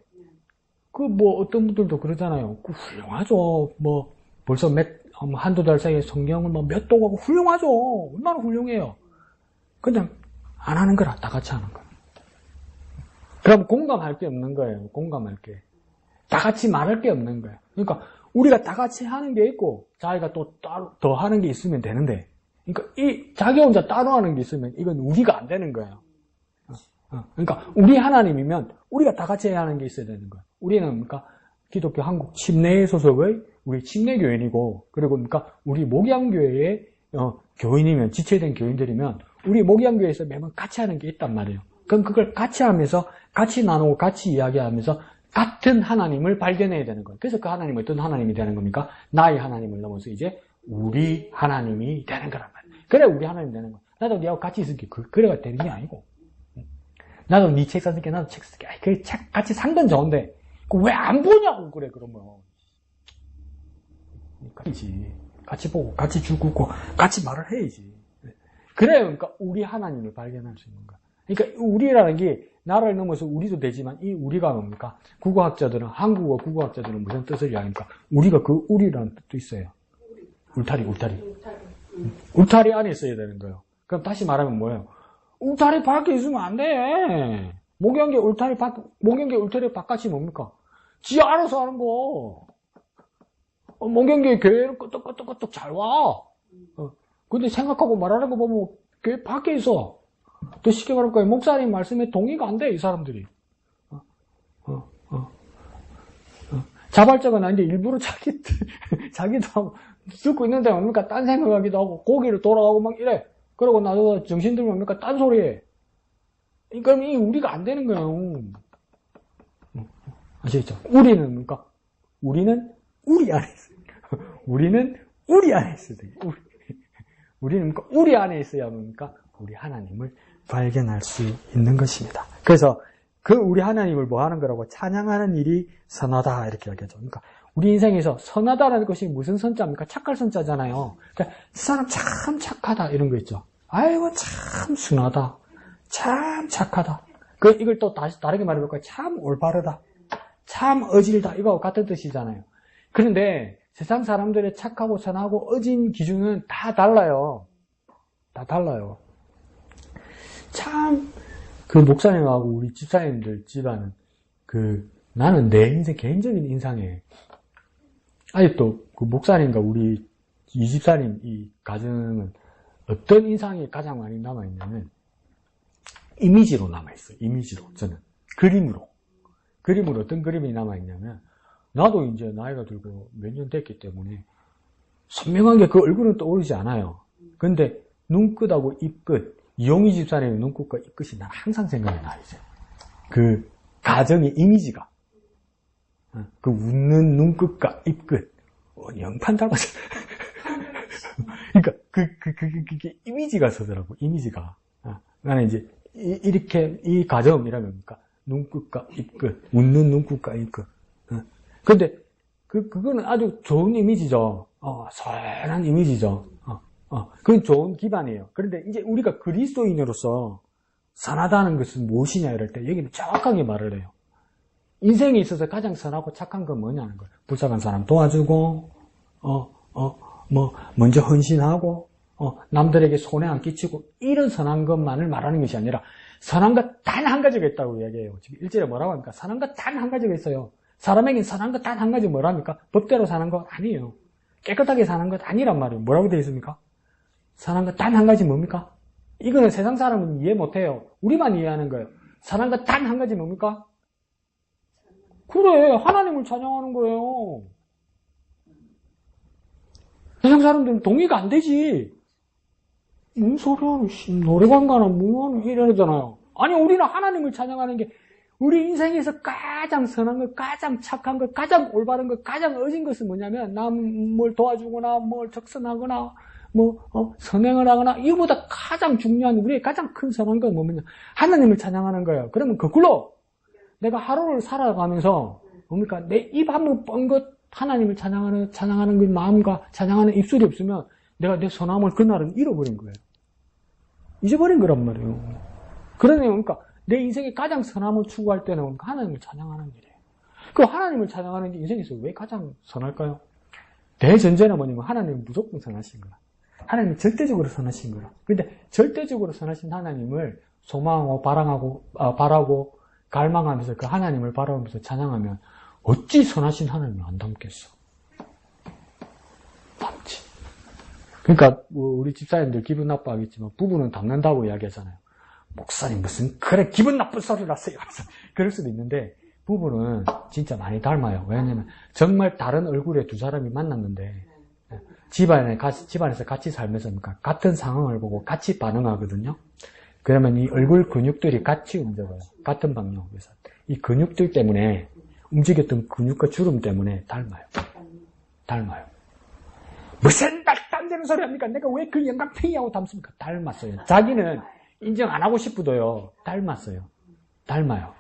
그 뭐 어떤 분들도 그러잖아요. 그 훌륭하죠. 뭐 벌써 한두 달 사이에 성경을 뭐 몇 독하고 훌륭하죠. 얼마나 훌륭해요. 그냥 안 하는 거라 다 같이 하는 거예요. 그럼 공감할 게 없는 거예요. 공감할 게. 다 같이 말할 게 없는 거예요. 그러니까 우리가 다 같이 하는 게 있고 자기가 또 따로 더 하는 게 있으면 되는데 그러니까 이 자기 혼자 따로 하는 게 있으면 이건 우리가 안 되는 거예요. 그러니까 우리 하나님이면 우리가 다 같이 해야 하는 게 있어야 되는 거예요. 우리는 그러니까 기독교 한국 침례 소속의 우리 침례교인이고 그리고 그러니까 우리 목양교회의 교인이면 지체된 교인들이면 우리 목양교회에서 매번 같이 하는 게 있단 말이에요. 그럼 그걸 같이 하면서 같이 나누고 같이 이야기하면서 같은 하나님을 발견해야 되는 거예요. 그래서 그 하나님은 어떤 하나님이 되는 겁니까? 나의 하나님을 넘어서 이제 우리 하나님이 되는 거란 말이에요. 그래 우리 하나님 되는 거예요. 나도 네하고 같이 있을게. 그래가 되는 게 아니고 나도 네 책 사줄게. 나도 책 쓸게. 그 책 같이 산 건 좋은데 왜 안 보냐고 그래 그러면. 같이 보고 같이 죽고 같이 말을 해야지. 그래요. 그러니까 우리 하나님을 발견할 수 있는 거야. 그러니까 우리라는 게 나라를 넘어서 우리도 되지만 이 우리가 뭡니까? 국어학자들은 한국어 국어학자들은 무슨 뜻을 이야기합니까? 우리가 그 우리라는 뜻도 있어요. 울타리 안에 있어야 되는 거예요. 그럼 다시 말하면 뭐예요? 울타리 밖에 있으면 안 돼. 목양계 울타리 바깥이 뭡니까? 지 알아서 하는 거. 목양계 교회는 끄떡끄떡 잘 와. 근데 생각하고 말하는 거 보면 교회 밖에 있어. 또 쉽게 말할까요? 목사님 말씀에 동의가 안 돼, 이 사람들이. 자발적은 아닌데 일부러 자기도 하고 듣고 있는데 뭡니까? 딴 생각하기도 하고 고개를 돌아가고 막 이래. 그러고 나서 정신 들면 뭡니까? 딴 소리 해. 그럼 이 우리가 안 되는 거예요. 아시겠죠? 우리는 뭡니까? 우리는 우리 안에 있어요. 우리는 우리 안에 있어야 돼요. 우리는 뭡니까? 우리 안에 있어야 뭡니까? 우리 하나님을 발견할 수 있는 것입니다. 그래서 그 우리 하나님을 뭐 하는 거라고 찬양하는 일이 선하다 이렇게 얘기하죠. 그러니까 우리 인생에서 선하다라는 것이 무슨 선자입니까? 착할 선자잖아요. 그러니까 이 사람 참 착하다 이런 거 있죠. 아이고 참 순하다. 참 착하다. 이걸 또 다르게 말해볼까요? 참 올바르다. 참 어질다. 이거하고 같은 뜻이잖아요. 그런데 세상 사람들의 착하고 선하고 어진 기준은 다 달라요. 다 달라요. 참, 목사님하고 우리 집사님들 집안은, 나는 내 인생, 개인적인 인상에, 아직도 목사님과 우리 이 집사님 이 가정은 어떤 인상이 가장 많이 남아있냐면, 이미지로 남아있어요. 이미지로. 저는. 그림으로 어떤 그림이 남아있냐면, 나도 이제 나이가 들고 몇 년 됐기 때문에, 선명하게 그 얼굴은 떠오르지 않아요. 근데, 눈끝하고 입끝, 이용희 집사님의 눈끝과 입끝이 난 항상 생각이 나, 이제. 가정의 이미지가. 웃는 눈끝과 입끝. 영판 닮았어. 그러니까, 그게 이미지가 서더라고, 이미지가. 나는 이제, 이렇게, 이 가정이라면 뭡니까? 눈끝과 입끝, 웃는 눈끝과 입끝. 근데, 그거는 아주 좋은 이미지죠. 선한 이미지죠. 그건 좋은 기반이에요. 그런데 이제 우리가 그리스도인으로서 선하다는 것은 무엇이냐 이럴 때 여기는 정확하게 말을 해요. 인생에 있어서 가장 선하고 착한 건 뭐냐는 거예요. 불쌍한 사람 도와주고, 먼저 헌신하고, 남들에게 손해 안 끼치고, 이런 선한 것만을 말하는 것이 아니라, 선한 것 단 한 가지가 있다고 이야기해요. 지금 1절에 뭐라고 합니까? 선한 것 단 한 가지가 있어요. 사람에겐 선한 것 단 한 가지 뭐랍니까? 법대로 사는 것 아니에요. 깨끗하게 사는 것 아니란 말이에요. 뭐라고 되어 있습니까? 선한 것 단 한 가지 뭡니까? 이거는 세상 사람은 이해 못해요. 우리만 이해하는 거예요. 선한 것 단 한 가지 뭡니까? 그래, 하나님을 찬양하는 거예요. 세상 사람들은 동의가 안 되지. 뭔 소리야, 노래방 가나 뭐하는 이러잖아요. 아니, 우리는 하나님을 찬양하는 게 우리 인생에서 가장 선한 것, 가장 착한 것, 가장 올바른 것, 가장 어진 것은 뭐냐면 남을 도와주거나 뭘 적선하거나 선행을 하거나 이거보다 가장 중요한 우리의 가장 큰 선한 건 뭐냐? 하나님을 찬양하는 거예요. 그러면 거꾸로 내가 하루를 살아가면서 뭡니까? 내 입 한번 뻥 것 하나님을 찬양하는 그 마음과 찬양하는 입술이 없으면 내가 내 선함을 그날은 잃어버린 거예요. 잊어버린 거란 말이에요. 그러니 뭡니까? 내 인생에 가장 선함을 추구할 때는 뭡니까? 하나님을 찬양하는 일이에요. 그 하나님을 찬양하는 게 인생에서 왜 가장 선할까요? 대전제는 뭐냐면 하나님은 무조건 선하신 거야. 하나님은 절대적으로 선하신 거야. 근데 절대적으로 선하신 하나님을 소망하고 바라고 갈망하면서 그 하나님을 바라보면서 찬양하면 어찌 선하신 하나님을 안 닮겠어? 닮지. 그러니까 우리 집사님들 기분 나빠하겠지만 부부는 닮는다고 이야기하잖아요. 목사님 무슨 그래 기분 나쁜 소리를 하세요. 그럴 수도 있는데 부부는 진짜 많이 닮아요. 왜냐면 정말 다른 얼굴의 두 사람이 만났는데 집안에서 같이 살면서 같은 상황을 보고 같이 반응하거든요. 그러면 이 얼굴 근육들이 같이 움직여요. 같은 방향에서. 이 근육들 때문에 움직였던 근육과 주름 때문에 닮아요. 무슨 말도 되는 소리 합니까? 내가 왜 그 영광팽이하고 닮습니까? 닮았어요. 자기는 인정 안 하고 싶어도요. 닮아요.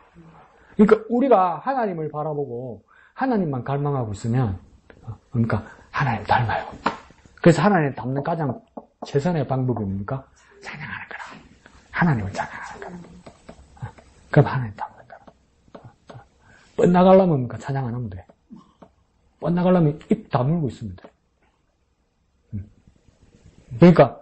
그러니까 우리가 하나님을 바라보고 하나님만 갈망하고 있으면 그러니까 하나님 닮아요. 그래서 하나님 닮는 가장 최선의 방법이 뭡니까? 찬양하는 거라. 하나님을 찬양하는 거라. 그럼 하나님 닮는 거라. 뻗나가려면 뭡니까? 찬양 안 하면 돼. 뻗나가려면 입 다물고 있으면 돼. 그러니까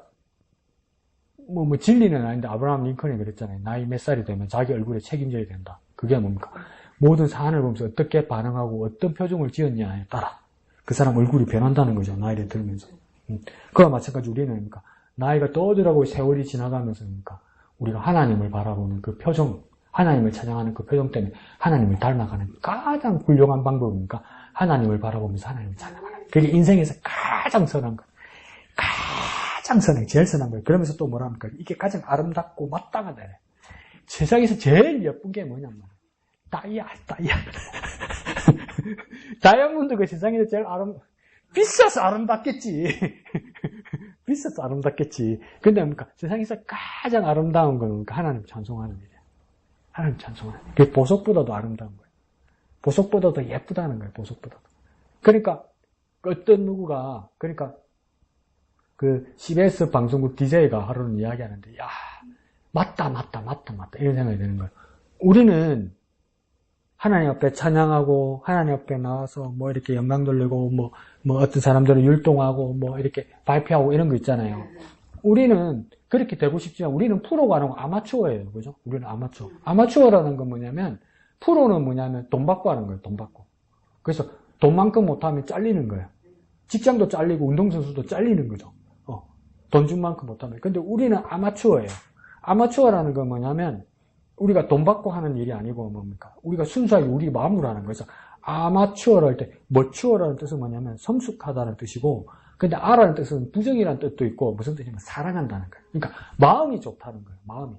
진리는 아닌데 아브라함 링컨이 그랬잖아요. 나이 몇 살이 되면 자기 얼굴에 책임져야 된다. 그게 뭡니까? 모든 사안을 보면서 어떻게 반응하고 어떤 표정을 지었냐에 따라 그 사람 얼굴이 변한다는 거죠. 나이를 들면서. 그와 마찬가지 우리는 뭡니까? 나이가 떠들어가고 세월이 지나가면서 뭡니까? 우리가 하나님을 바라보는 그 표정, 하나님을 찬양하는 그 표정 때문에 하나님을 닮아가는 가장 훌륭한 방법입니까? 하나님을 바라보면서 하나님을 찬양하는. 그게 인생에서 가장 선한 것. 가장 선해, 제일 선한 거예요. 그러면서 또 뭐라 합니까? 이게 가장 아름답고 마땅하다. 세상에서 제일 예쁜 게 뭐냐면 다이아. 다이아몬드가 세상에서 제일 비싸서 아름답겠지. 근데 뭡니까? 세상에서 가장 아름다운 건 뭡니까? 하나님 찬송하는 일이에요. 하나님 찬송하는 일. 그게 보석보다도 아름다운 거예요. 보석보다도 예쁘다는 거예요. 보석보다도. 그러니까 어떤 누구가 그 CBS 방송국 DJ가 하루는 이야기하는데, 야, 맞다. 이런 생각이 드는 거예요. 우리는 하나님 앞에 찬양하고, 하나님 앞에 나와서 뭐 이렇게 영광 돌리고, 뭐 어떤 사람들은 율동하고, 뭐 이렇게 발표하고 이런 거 있잖아요. 우리는 그렇게 되고 싶지만 우리는 프로가 아니고 아마추어예요. 그죠? 우리는 아마추어. 아마추어라는 건 뭐냐면, 프로는 뭐냐면 돈 받고 하는 거예요. 돈 받고. 그래서 돈만큼 못하면 잘리는 거예요. 직장도 잘리고 운동선수도 잘리는 거죠. 돈 준 만큼 못하면. 근데 우리는 아마추어예요. 아마추어라는 건 뭐냐면 우리가 돈 받고 하는 일이 아니고 뭡니까? 우리가 순수하게 우리 마음으로 하는 거죠. 아마추어를 할 때 머추어라는 뜻은 뭐냐면 성숙하다는 뜻이고, 근데 아라는 뜻은 부정이라는 뜻도 있고, 무슨 뜻이냐면 사랑한다는 거예요. 그러니까 마음이 좋다는 거예요. 마음이.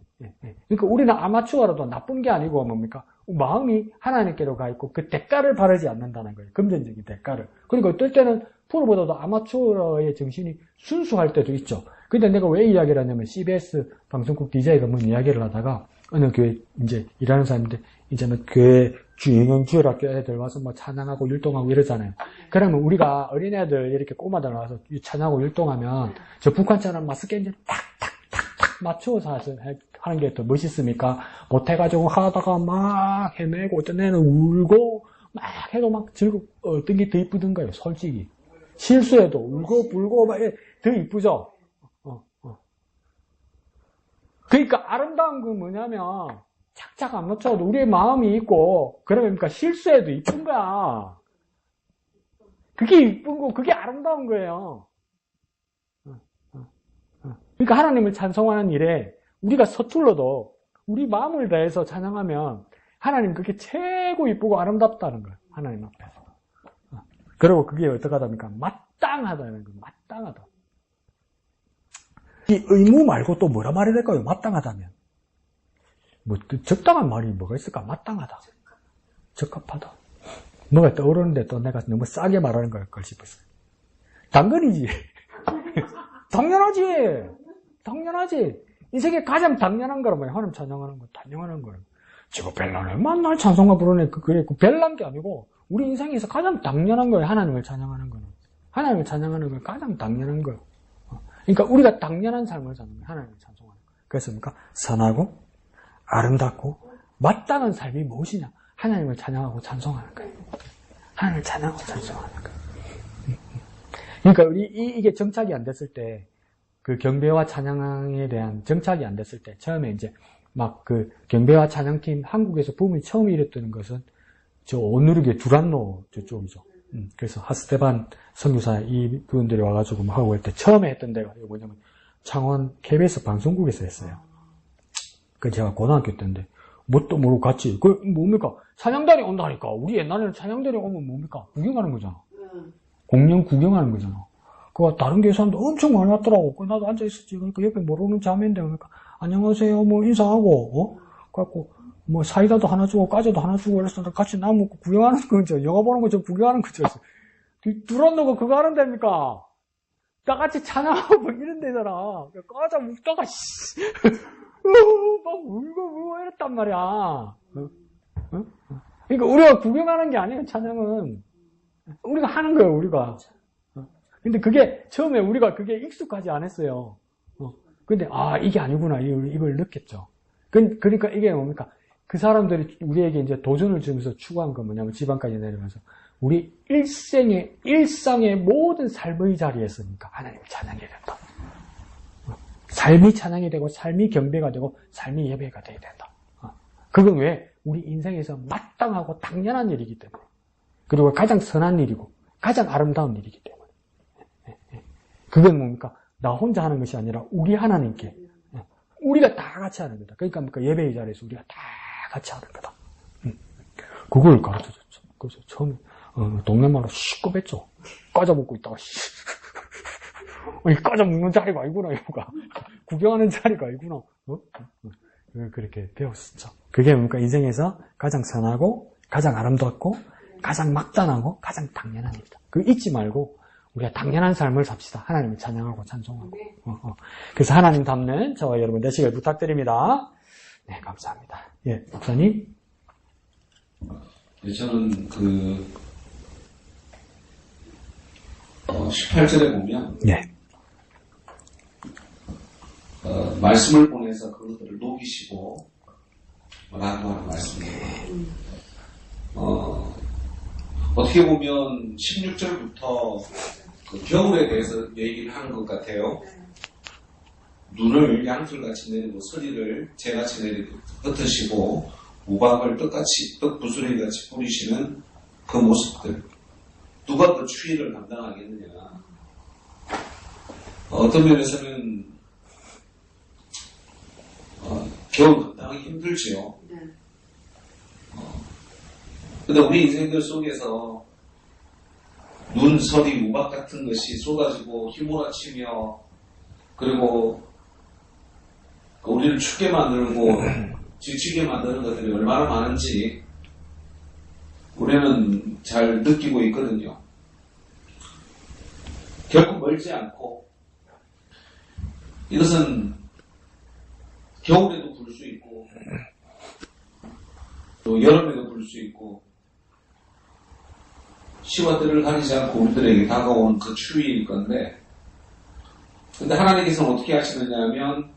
그러니까 우리는 아마추어라도 나쁜 게 아니고 뭡니까? 마음이 하나님께로 가 있고 그 대가를 바라지 않는다는 거예요. 금전적인 대가를. 그러니까 어떨 때는 프로보다도 아마추어의 정신이 순수할 때도 있죠. 근데 내가 왜 이야기를 하냐면 CBS 방송국 DJ가 한번 이야기를 하다가 어느 교회 이제 일하는 사람인데 이제는 교회 주일학교 애들 와서 뭐 찬양하고 율동하고 이러잖아요. 그러면 우리가 어린애들 이렇게 꼬마들 와서 찬양하고 율동하면 저 북한처럼 막 스캔들 탁탁탁탁 맞추어서 하는 게 더 멋있습니까? 못해가지고 하다가 막 헤매고 어떤 애는 울고 막 해도 막 즐겁고 어떤 게 더 이쁘던 거예요. 솔직히 실수해도 울고 불고 막 더 이쁘죠. 그러니까 아름다운 건 뭐냐면 착착 안 맞춰도 우리의 마음이 있고 그러니까 실수해도 이쁜 거야. 그게 이쁜 거, 그게 아름다운 거예요. 그러니까 하나님을 찬송하는 일에 우리가 서툴러도 우리 마음을 다해서 찬양하면 하나님 그게 최고 이쁘고 아름답다는 거예요. 하나님 앞에서. 그리고 그게 어떡하답니까? 마땅하다는 거예요. 마땅하다. 이 의무 말고 또 뭐라 말해야 될까요? 마땅하다면. 뭐 적당한 말이 뭐가 있을까? 마땅하다. 적합하다. 뭐가 떠오르는데 또 내가 너무 싸게 말하는 걸 싶었어요. 당근이지. 당연하지. 인생에 가장 당연한 거라면 하나님 찬양하는 거, 당연한 거예요. 지금 벨란을 만날 찬송가 부르네. 그래, 벨란 게 아니고 우리 인생에서 가장 당연한 거예요. 하나님을 찬양하는 거는. 하나님을 찬양하는 건 가장 당연한 거예요. 그러니까 우리가 당연한 삶을 사는 거예요. 하나님을 찬송하는 거예요. 그래서 그러니까 선하고 아름답고 마땅한 삶이 무엇이냐? 하나님을 찬양하고 찬송하는 거예요. 하나님을 찬양하고 찬송하는 거예요. 그러니까 이게 정착이 안 됐을 때, 그 경배와 찬양에 대한 정착이 안 됐을 때, 처음에 이제 막 그 경배와 찬양팀 한국에서 붐이 처음 일었던 것은 저 오누르게 두란노 저쪽이죠. 그래서 하스테반 선교사 이 분들이 와가지고 뭐 하고 할 때 처음에 했던 데가 뭐냐면 창원 KBS 방송국에서 했어요. 그 제가 고등학교 때인데 뭣도 모르고 같이 그 뭡니까 찬양단이 온다니까. 우리 옛날에는 찬양단이 오면 뭡니까 구경하는 거잖아. 공연 구경하는 거잖아. 그 다른 교회 사람도 엄청 많이 왔더라고. 그 나도 앉아 있었지. 그러니까 옆에 모르는 자매인데 그러니까 안녕하세요 뭐 인사하고 그래갖고 뭐 사이다도 하나 주고 과자도 하나 주고 그래서 같이 나무 먹고 구경하는 거죠. 영화 보는 거 좀 구경하는 거죠. 두란노가 그거 하는 데입니까? 다 같이 찬양하고 막 이런 데잖아. 과자 먹다가 막 울고 이랬단 말이야. 그러니까 우리가 구경하는 게 아니에요. 찬양은 우리가 하는 거예요. 우리가. 근데 그게 처음에 우리가 그게 익숙하지 않았어요. 근데 이게 아니구나 이걸 느꼈죠. 그러니까 이게 뭡니까? 그 사람들이 우리에게 이제 도전을 주면서 추구한 건 뭐냐면 지방까지 내려가서 우리 일상의 모든 삶의 자리에서니까 하나님을 찬양해야 된다. 삶이 찬양이 되고 삶이 경배가 되고 삶이 예배가 돼야 된다. 그건 왜? 우리 인생에서 마땅하고 당연한 일이기 때문에. 그리고 가장 선한 일이고 가장 아름다운 일이기 때문에. 그건 뭡니까? 나 혼자 하는 것이 아니라 우리 하나님께 우리가 다 같이 하는 거다. 그러니까 뭡니까? 예배의 자리에서 우리가 다 같이 하는 거다. 그걸 가르쳐줬죠. 그래서 처음에 동네말로 시끄럽했죠. 과자 먹고 있다가 과자 먹는 자리가 아니구나 이거가. 구경하는 자리가 아니구나. 그렇게 배웠었죠. 그게 뭡니까? 인생에서 가장 선하고 가장 아름답고 가장 막단하고 가장 당연한 일이다. 그거 잊지 말고 우리가 당연한 삶을 삽시다. 하나님을 찬양하고 찬송하고. 그래서 하나님 닮는 저와 여러분 되시길 부탁드립니다. 네, 감사합니다. 예, 목사님. 저는 18절에 보면 예. 말씀을 보내서 그것들을 녹이시고 라고 하는 말씀이에요. 어떻게 보면 16절부터 그 겨울에 대해서 얘기를 하는 것 같아요. 눈을 양털같이 내리고 서리를 재같이 내리고 흩으시고 우박을 떡 부스러기같이 뿌리시는 그 모습들. 누가 그 추위를 감당하겠느냐. 어떤 면에서는 겨울 감당하기 힘들지요. 근데 우리 인생들 속에서 눈, 서리, 우박 같은 것이 쏟아지고 휘몰아치며 그리고 우리를 춥게 만들고 지치게 만드는 것들이 얼마나 많은지 우리는 잘 느끼고 있거든요. 결코 멀지 않고 이것은 겨울에도 불 수 있고 또 여름에도 불 수 있고 시와 때를 가리지 않고 우리들에게 다가온 그 추위일 건데 근데 하나님께서는 어떻게 하시느냐 하면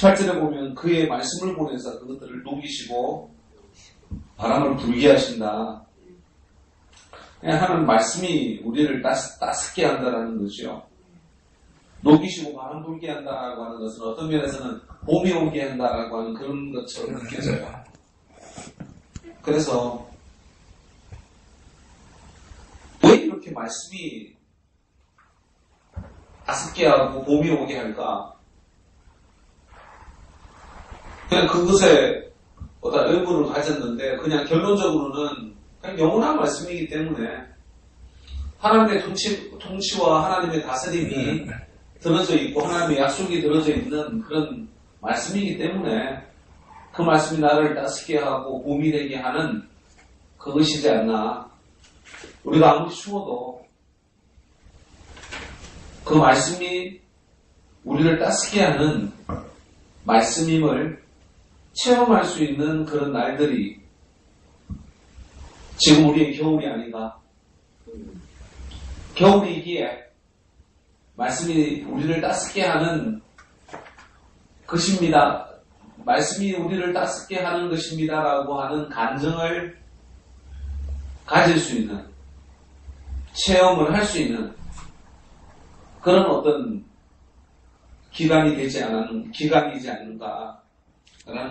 18절에 보면 그의 말씀을 보내서 그것들을 녹이시고 바람을 불게 하신다. 하는 말씀이 우리를 따숩게 한다는 거죠. 녹이시고 바람 불게 한다라고 하는 것은 어떤 면에서는 봄이 오게 한다라고 하는 그런 것처럼 느껴져요. 그래서 왜 이렇게 말씀이 따숩게 하고 봄이 오게 할까? 그냥 그것에 어떤 의무를 가졌는데 그냥 결론적으로는 그냥 영원한 말씀이기 때문에 하나님의 통치와 하나님의 다스림이 들어져 있고 하나님의 약속이 들어져 있는 그런 말씀이기 때문에 그 말씀이 나를 따숩게 하고 봄이 되게 하는 그것이지 않나. 우리가 아무리 추워도 그 말씀이 우리를 따숩게 하는 말씀임을 체험할 수 있는 그런 날들이 지금 우리의 겨울이 아닌가. 겨울이기에 말씀이 우리를 따숩게 하는 것입니다. 말씀이 우리를 따숩게 하는 것입니다라고 하는 감정을 가질 수 있는, 체험을 할 수 있는 그런 어떤 기간이지 않는가라는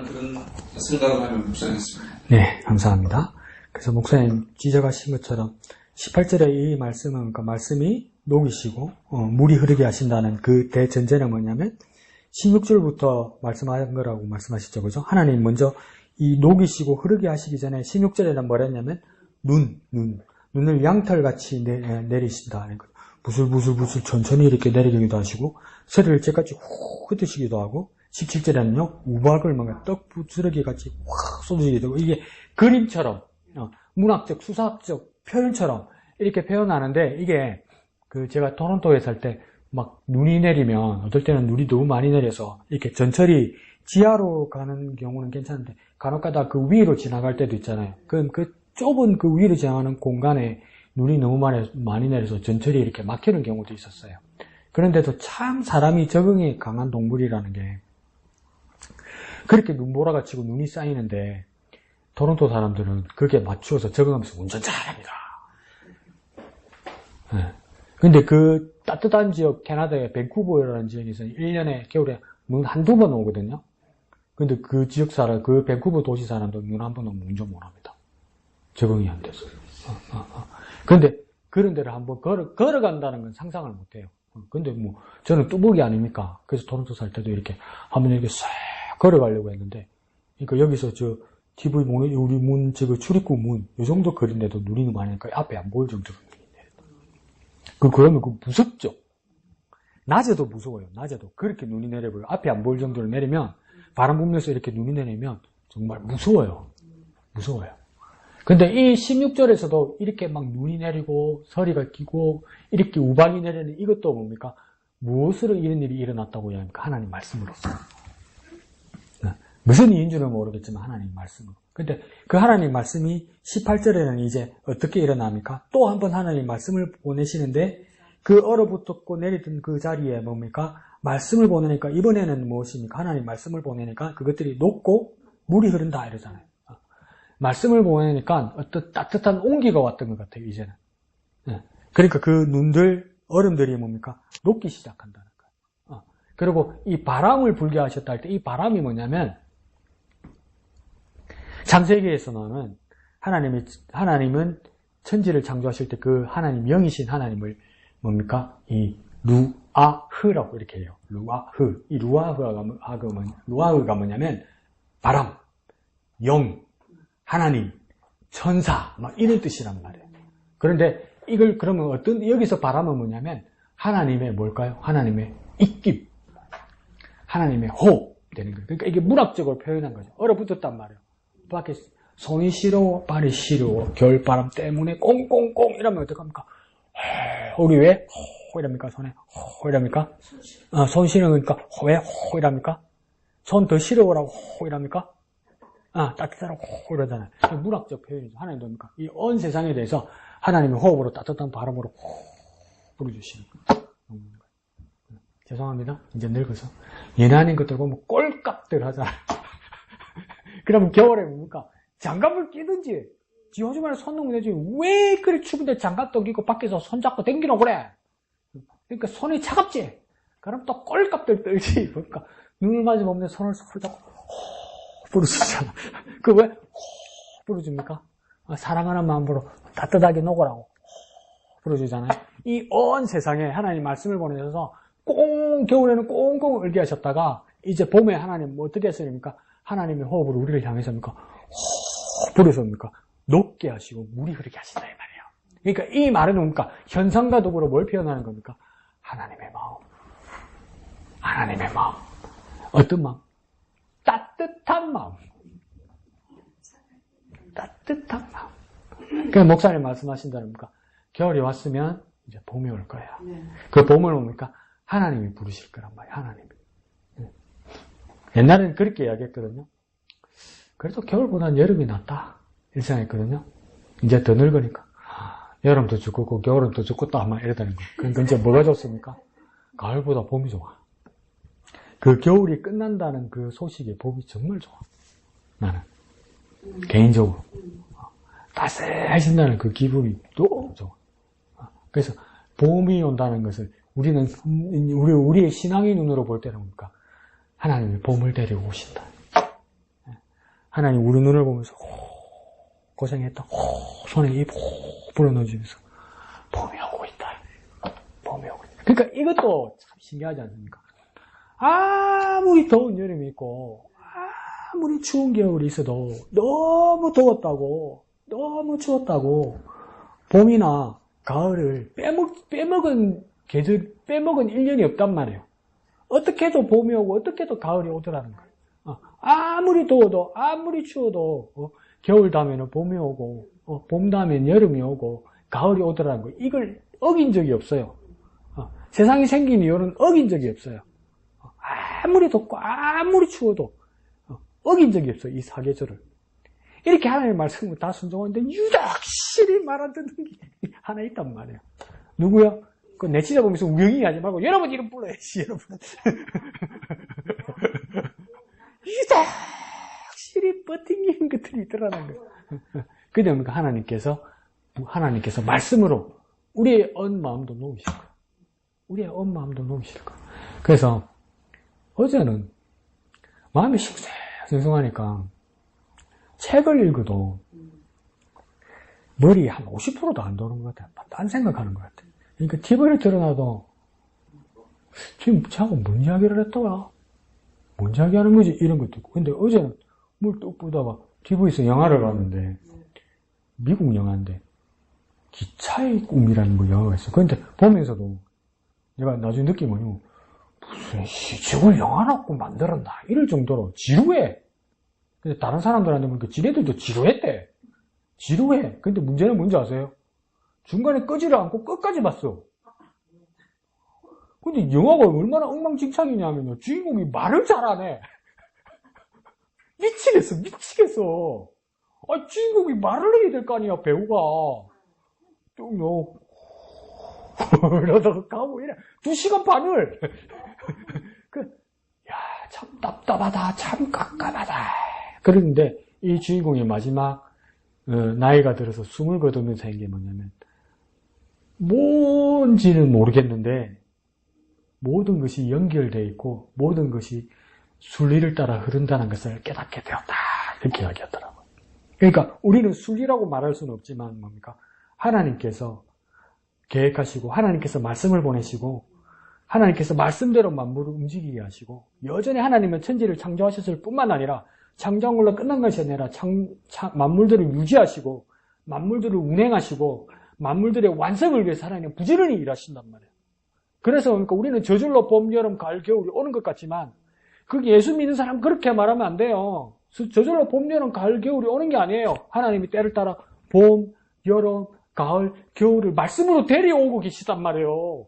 그런 생각을 하며 묵상했습니다. 네, 감사합니다. 그래서 목사님 지적하신 것처럼 18절의 이 말씀은 그러니까 말씀이 녹이시고 물이 흐르게 하신다는 그 대전제는 뭐냐면 16절부터 말씀하신 거라고 말씀하시죠. 그죠? 하나님 먼저 이 녹이시고 흐르게 하시기 전에 16절에는 뭐라 했냐면 눈을 양털같이 내리신다. 부슬부슬 천천히 이렇게 내리기도 하시고 서리를 째같이 훅 흩으시기도 하고 17절에는요 우박을 뭔가 떡 부스러기 같이 확 쏟으시기도 하고 이게 그림처럼 문학적 수사학적 표현처럼 이렇게 표현하는데 이게 그 제가 토론토에 살 때 막 눈이 내리면 어떨 때는 눈이 너무 많이 내려서 이렇게 전철이 지하로 가는 경우는 괜찮은데 간혹가다 그 위로 지나갈 때도 있잖아요. 그 좁은 그 위로 지나가는 공간에 눈이 너무 많이 내려서 전철이 이렇게 막히는 경우도 있었어요. 그런데도 참 사람이 적응이 강한 동물이라는 게 그렇게 눈보라가 치고 눈이 쌓이는데 토론토 사람들은 그게 맞추어서 적응하면서 운전 잘합니다. 네. 근데 그 따뜻한 지역 캐나다의 밴쿠버라는 지역에서는 1년에 겨울에 눈 한두 번 오거든요. 근데 그 지역 사람, 그 밴쿠버 도시 사람도 눈 한 번 오면 운전 못 합니다. 적응이 안 돼서. 근데 그런 데를 한번 걸어간다는 건 상상을 못 해요. 근데 뭐 저는 뚜벅이 아닙니까? 그래서 토론토 살 때도 이렇게 한번 이렇게 싹 걸어가려고 했는데 그러니까 여기서 저 TV 우리 문, 출입구 문, 요 정도 거리인데도 눈이 많이 오니까 앞에 안 보일 정도로 눈이 내렸다. 그러면 무섭죠? 낮에도 무서워요. 낮에도. 그렇게 눈이 내려버려요. 앞에 안 보일 정도로 내리면, 바람 불면서 이렇게 눈이 내리면 정말 무서워요. 무서워요. 근데 이 16절에서도 이렇게 막 눈이 내리고, 서리가 끼고, 이렇게 우박이 내리는 이것도 뭡니까? 무엇으로 이런 일이 일어났다고 해야 합니까? 하나님 말씀으로서. 무슨 이유인지는 모르겠지만 하나님 말씀으로. 근데 그 하나님 말씀이 18절에는 이제 어떻게 일어납니까? 또 한 번 하나님 말씀을 보내시는데 그 얼어붙었고 내리던 그 자리에 뭡니까? 말씀을 보내니까 이번에는 무엇입니까? 하나님 말씀을 보내니까 그것들이 녹고 물이 흐른다 이러잖아요. 말씀을 보내니까 어떤 따뜻한 온기가 왔던 것 같아요, 이제는. 그러니까 그 눈들, 얼음들이 뭡니까? 녹기 시작한다는 거예요. 그리고 이 바람을 불게 하셨다 할 때 이 바람이 뭐냐면 창세기에서 나오는 하나님은 천지를 창조하실 때 그 하나님, 영이신 하나님을 뭡니까? 이 루아흐라고 이렇게 해요. 루아흐. 이 루아흐가 뭐냐면 바람, 영, 하나님, 천사, 막 이런 뜻이란 말이에요. 그런데 이걸 그러면 여기서 바람은 뭐냐면 하나님의 뭘까요? 하나님의 입김, 하나님의 호흡 되는 거예요. 그러니까 이게 문학적으로 표현한 거죠. 얼어붙었단 말이에요. 밖에 손이 시려워, 발이 시려워, 겨울바람 때문에 꽁꽁꽁 이러면 어떡합니까? 우리 왜 호 이랍니까? 손에 호 이랍니까? 손 시려우니까 왜 호 이랍니까? 손 더 시려우라고 호 이랍니까? 따뜻하라고 호 이러잖아요. 문학적 표현이죠. 하나님도 뭡니까? 이 온 세상에 대해서 하나님의 호흡으로 따뜻한 바람으로 호 불어주시는 거예요. 죄송합니다. 이제 늙어서 예나님 것들 보면 꼴깍들 하잖아요. 그러면 겨울에 뭡니까? 장갑을 끼든지 지 호주만에 손 놓으면 되지 왜 그래 추운데 장갑도 끼고 밖에서 손 잡고 댕기노 그래? 그러니까 손이 차갑지? 그럼 또 꼴깍들 떨지. 그러니까 눈을 마주보면 손을 잡고 부르주잖아. 그 왜 부르줍니까? 사랑하는 마음으로 따뜻하게 녹으라고 부르주잖아요. 이 온 세상에 하나님 말씀을 보내셔서 겨울에는 꽁꽁 얼게 하셨다가 이제 봄에 하나님 뭐 어떻게 했습니까? 하나님의 호흡으로 우리를 향해서입니까? 부르십니까? 녹게 하시고 물이 흐르게 하신다 이 말이에요. 그러니까 이 말은 뭡니까? 현상과 도구로 뭘 표현하는 겁니까? 하나님의 마음. 하나님의 마음. 어떤 마음? 따뜻한 마음. 따뜻한 마음. 그러니까 목사님 말씀하신다니까 겨울이 왔으면 이제 봄이 올 거야. 그 봄을 뭡니까? 하나님이 부르실 거란 말이에요. 하나님이. 옛날에는 그렇게 이야기했거든요. 그래도 겨울보다는 여름이 낫다. 이렇게 생각했거든요. 이제 더 늙으니까 여름도 죽고 겨울은 또 죽고 또 아마 이러다는 거예요. 그러니까 이제 뭐가 좋습니까? 가을보다 봄이 좋아. 그 겨울이 끝난다는 그 소식에 봄이 정말 좋아. 나는 개인적으로 따스해진다는 그 기분이 너무 좋아. 그래서 봄이 온다는 것을 우리의 신앙의 눈으로 볼 때는 뭡니까? 하나님이 봄을 데리고 오신다. 하나님 우리 눈을 보면서 고생했다. 손에 입 불어넣어주면서 봄이 오고 있다. 봄이 오고 있다. 그러니까 이것도 참 신기하지 않습니까? 아무리 더운 여름이 있고 아무리 추운 겨울이 있어도 너무 더웠다고 너무 추웠다고 봄이나 가을을 빼먹은 계절, 빼먹은 1년이 없단 말이에요. 어떻게 해도 봄이 오고 어떻게 해도 가을이 오더라는 거예요. 아무리 더워도 아무리 추워도 겨울 다음에는 봄이 오고 봄 다음에는 여름이 오고 가을이 오더라는 거예요. 이걸 어긴 적이 없어요. 세상이 생긴 이유는 어긴 적이 없어요. 아무리 덥고 아무리 추워도 어긴 적이 없어요. 이 사계절을. 이렇게 하나님의 말씀을 다 순종하는데 유독실히 말 안 듣는 게 하나 있단 말이에요. 누구요? 그 내치자 보면서 우영이 하지 말고 여러분 이름 불러야지. 여러분. 유독실히 버팅기는 것들이 있더라는 거예요. 그러니까 하나님께서 말씀으로 우리의 언 마음도 놓으실 거예요. 우리의 언 마음도 놓으실 거예요. 그래서 어제는 마음이 싱숭생숭하니까 책을 읽어도 머리 한 50%도 안 도는 것 같아요. 딴 생각하는 것 같아요. 그러니까 TV를 틀어놔도 지금 자꾸 뭔 이야기를 했더라? 뭔 이야기 하는 거지? 이런 것도 있고. 근데 어제는 뭘 또 보다가 TV에서 영화를 봤는데 미국 영화인데 기차의 꿈이라는 뭐 영화가 있어. 그런데 보면서도 내가 나중에 느낀 거요. 무슨 저걸 영화라고 만들었나? 이럴 정도로 지루해. 근데 다른 사람들한테 보니까 지네들도 지루했대. 지루해. 근데 문제는 뭔지 아세요? 중간에 끄지를 않고 끝까지 봤어. 근데 영화가 얼마나 엉망진창이냐면요. 주인공이 말을 잘하네. 미치겠어. 주인공이 말을 해야 될 거 아니야, 배우가. 그러다가 가고 이래. 2시간 반을. 참 답답하다. 참 깝깝하다. 그런데 이 주인공의 마지막, 나이가 들어서 숨을 거두면서 한 게 뭐냐면, 뭔지는 모르겠는데, 모든 것이 연결되어 있고, 모든 것이 순리를 따라 흐른다는 것을 깨닫게 되었다. 이렇게 이야기하더라고요. 그러니까 우리는 순리라고 말할 수는 없지만 뭡니까? 하나님께서 계획하시고 하나님께서 말씀을 보내시고 하나님께서 말씀대로 만물을 움직이게 하시고 여전히 하나님은 천지를 창조하셨을 뿐만 아니라 창조한 걸로 끝난 것이 아니라 만물들을 유지하시고 만물들을 운행하시고 만물들의 완성을 위해서 하나님은 부지런히 일하신단 말이에요. 그래서 그러니까 우리는 저절로 봄, 여름, 가을, 겨울이 오는 것 같지만 그 예수 믿는 사람 그렇게 말하면 안 돼요. 저절로 봄, 여름, 가을, 겨울이 오는 게 아니에요. 하나님이 때를 따라 봄, 여름, 가을, 겨울을 말씀으로 데려오고 계시단 말이에요.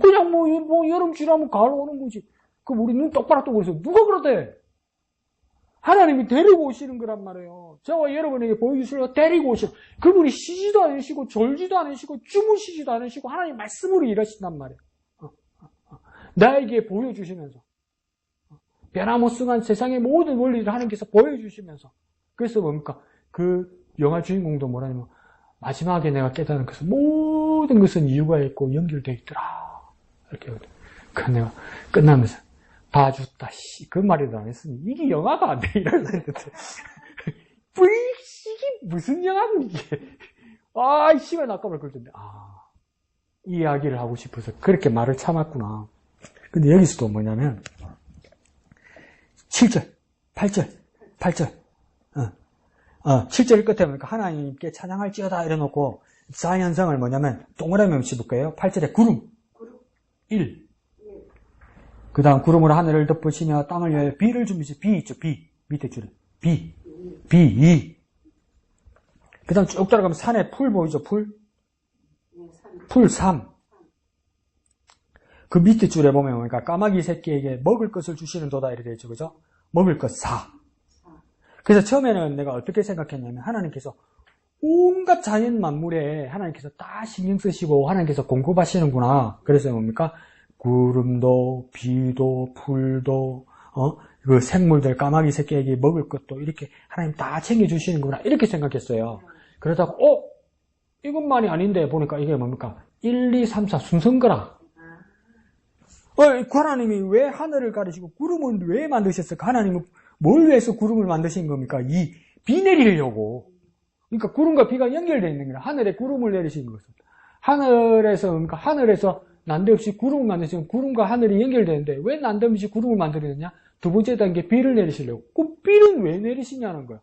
그냥 뭐 여름 지나면 가을 오는 거지. 그럼 우리 눈 똑바로 뜨고 있어. 누가 그러대? 하나님이 데리고 오시는 거란 말이에요. 저와 여러분에게 보여주시려고 데리고 오시는. 그분이 쉬지도 않으시고 졸지도 않으시고 주무시지도 않으시고 하나님 말씀으로 일하신단 말이에요. 나에게 보여주시면서 변화무쌍한 세상의 모든 원리를 하나님께서 보여주시면서 그래서 뭡니까? 그 영화 주인공도 뭐라냐면 마지막에 내가 깨달은 것은 모든 것은 이유가 있고 연결되어 있더라. 이렇게 그 내가 끝나면서 봐줬다. 그 말이도 안 했으니 이게 영화가 안 돼. 이러면서 이게 무슨 영화고 이게. 시간 아까울 걸 텐데. 이 이야기를 하고 싶어서 그렇게 말을 참았구나. 근데 여기서도 뭐냐면 7절, 8절 7절 끝에 보니까 하나님께 찬양할지어다 이래놓고 사현성을 뭐냐면 동그라미 씹을까요? 8절에 구름 1 그 다음 구름으로 하늘을 덮으시며 땅을 위하여 비를 주면서 비 있죠. 비 밑에 줄에 비 2 그 다음 쭉 따라가면 산에 풀 보이죠. 풀 3 그 밑에 줄에 보면 그러니까 까마귀 새끼에게 먹을 것을 주시는 도다 이렇게 되어 있죠. 그죠? 먹을 것 4 그래서 처음에는 내가 어떻게 생각했냐면 하나님께서 온갖 자연 만물에 하나님께서 다 신경 쓰시고 하나님께서 공급하시는구나. 그래서 뭡니까? 구름도 비도 풀도 그 생물들 까마귀 새끼에게 먹을 것도 이렇게 하나님 다 챙겨주시는구나 이렇게 생각했어요. 그러다가 이것만이 아닌데 보니까 이게 뭡니까? 1, 2, 3, 4 순서인거라. 하나님이 왜 하늘을 가르시고 구름은 왜 만드셨을까? 하나님은 뭘 위해서 구름을 만드신 겁니까? 이 비 내리려고. 그러니까 구름과 비가 연결되어 있는 거야. 하늘에 구름을 내리신 것은. 그러니까 하늘에서 난데없이 구름을 만드시면 구름과 하늘이 연결되는데 왜 난데없이 구름을 만들었냐? 두 번째 단계 비를 내리시려고. 그 비는 왜 내리시냐는 거야.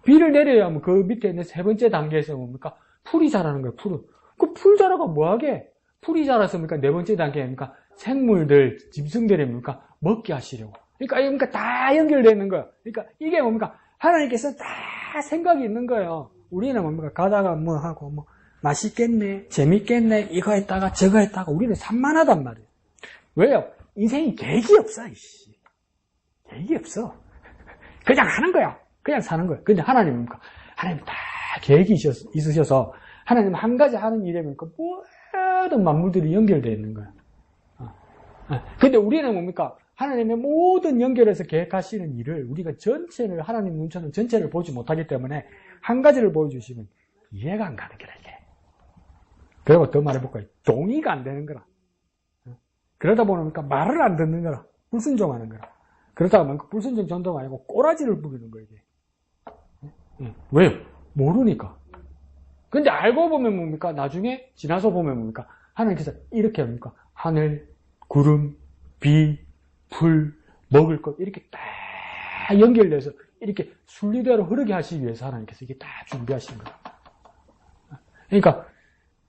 비를 내려야 하면 그 밑에 있는 세 번째 단계에서 뭡니까? 풀이 자라는 거야, 풀은. 그 풀 자라가 뭐하게? 풀이 자라서 뭡니까? 네 번째 단계입니까? 생물들, 짐승들이 뭡니까? 먹게 하시려고. 그러니까 다 연결되어 있는 거야. 그러니까 이게 뭡니까? 하나님께서 다 생각이 있는 거예요. 우리는 뭡니까? 가다가 뭐 하고 뭐 맛있겠네, 재밌겠네, 이거 했다가 저거 했다가 우리는 산만하단 말이에요. 왜요? 인생이 계획이 없어, 이씨. 계획이 없어. 그냥 하는 거야. 그냥 사는 거야. 근데 하나님은 뭡니까? 하나님 다 계획이 있으셔서 하나님 한 가지 하는 일에 뭡니까? 모든 만물들이 연결되어 있는 거야. 근데 우리는 뭡니까? 하나님의 모든 연결해서 계획하시는 일을 우리가 전체를 하나님 눈처럼 전체를 보지 못하기 때문에 한 가지를 보여주시면 이해가 안 가는 거라 이게. 그리고 더 말해볼까요? 동의가 안 되는 거라. 그러다 보니까 말을 안 듣는 거라. 불순종하는 거라. 그러다가 보니까 불순종 전도가 아니고 꼬라지를 부리는 거예요 이게. 왜요? 모르니까. 근데 알고 보면 뭡니까? 나중에 지나서 보면 뭡니까? 하나님께서 이렇게 합니까? 하늘, 구름, 비, 풀, 먹을 것 이렇게 다 연결돼서 이렇게 순리대로 흐르게 하시기 위해서 하나님께서 이게 다 준비하신 거예요. 그러니까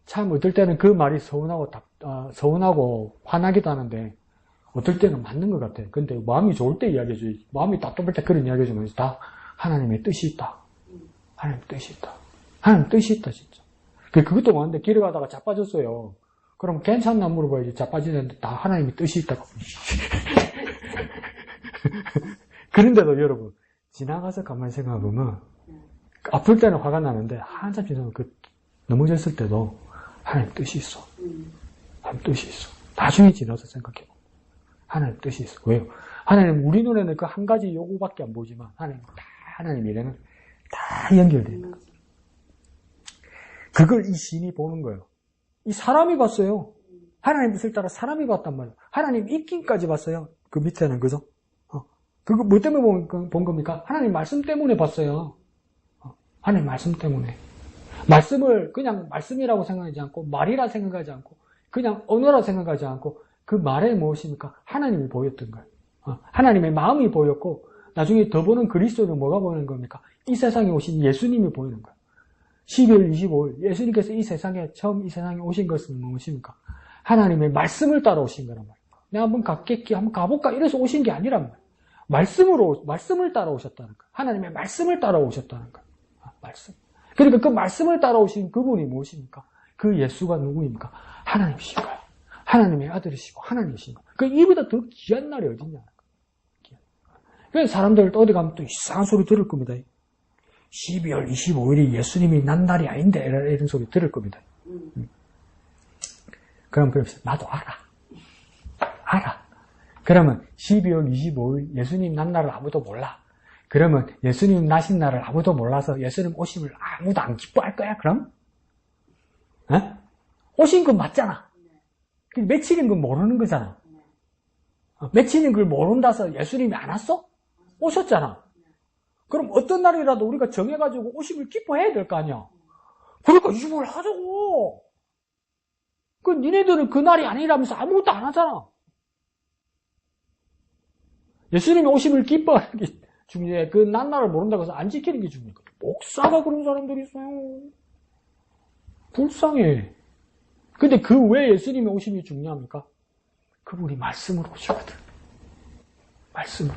참 어떨 때는 그 말이 서운하고 화나기도 하는데 어떨 때는 맞는 것 같아요. 근데 마음이 좋을 때 이야기해줘야지. 마음이 답답할 때 그런 이야기해주면 다 하나님의 뜻이 있다. 하나님의 뜻이 있다. 하나님의 뜻이 있다 진짜. 그것도 많은데 길에 가다가 자빠졌어요. 그럼 괜찮나 물어봐야지. 자빠지는데 다 하나님의 뜻이 있다고. 그런데도 여러분 지나가서 가만히 생각해보면 아플 때는 화가 나는데 한참 지나면 넘어졌을 때도 하나님 뜻이 있어. 하나님 뜻이 있어. 나중에 지나서 생각해봐. 하나님 뜻이 있어. 왜요? 하나님 우리 눈에는 그 한 가지 요구밖에 안 보이지만 하나님 일에는 다 연결되어 있는 거예요. 그걸 이 시인이 보는 거예요. 이 사람이 봤어요. 하나님 뜻을 따라 사람이 봤단 말이에요. 하나님 입김까지 봤어요. 그 밑에는 그죠? 그거 뭐 때문에 본 겁니까? 하나님 말씀 때문에 봤어요. 하나님 말씀 때문에. 말씀을 그냥 말씀이라고 생각하지 않고 말이라 생각하지 않고 그냥 언어라 생각하지 않고 그 말에 무엇입니까? 하나님이 보였던 거예요. 하나님의 마음이 보였고 나중에 더 보는 그리스도는 뭐가 보이는 겁니까? 이 세상에 오신 예수님이 보이는 거예요. 12월 25일 예수님께서 처음 이 세상에 오신 것은 무엇입니까? 하나님의 말씀을 따라 오신 거란 말이에요. 내가 한번 한번 가볼까? 이래서 오신 게 아니란 말이에요. 말씀을 따라 오셨다는 거예요. 하나님의 말씀을 따라 오셨다는 거예요. 말씀. 그러니까 그 말씀을 따라오신 그분이 무엇입니까? 그 예수가 누구입니까? 하나님이신 거예요. 하나님의 아들이시고 하나님이신 거예요. 그 이보다 더 귀한 날이 어딨냐. 그래서 사람들 어디 가면 또 이상한 소리 들을 겁니다. 12월 25일이 예수님이 난 날이 아닌데 이런 소리 들을 겁니다. 그럼 나도 알아. 그러면 12월 25일 예수님 난 날을 아무도 몰라. 그러면 예수님 나신 날을 아무도 몰라서 예수님 오심을 아무도 안 기뻐할 거야, 그럼? 오신 건 맞잖아. 며칠인 건 모르는 거잖아. 며칠인 걸 모른다서 예수님이 안 왔어? 오셨잖아. 그럼 어떤 날이라도 우리가 정해가지고 오심을 기뻐해야 될 거 아니야. 그러니까 25일 하자고. 니네들은 그 날이 아니라면서 아무것도 안 하잖아. 예수님이 오심을 기뻐하는 게 중요해. 그 난날을 모른다고 해서 안 지키는 게 중요해. 목사가 그런 사람들이 있어요. 불쌍해. 근데 그 왜 예수님이 오심이 중요합니까? 그분이 말씀으로 오시거든. 말씀으로.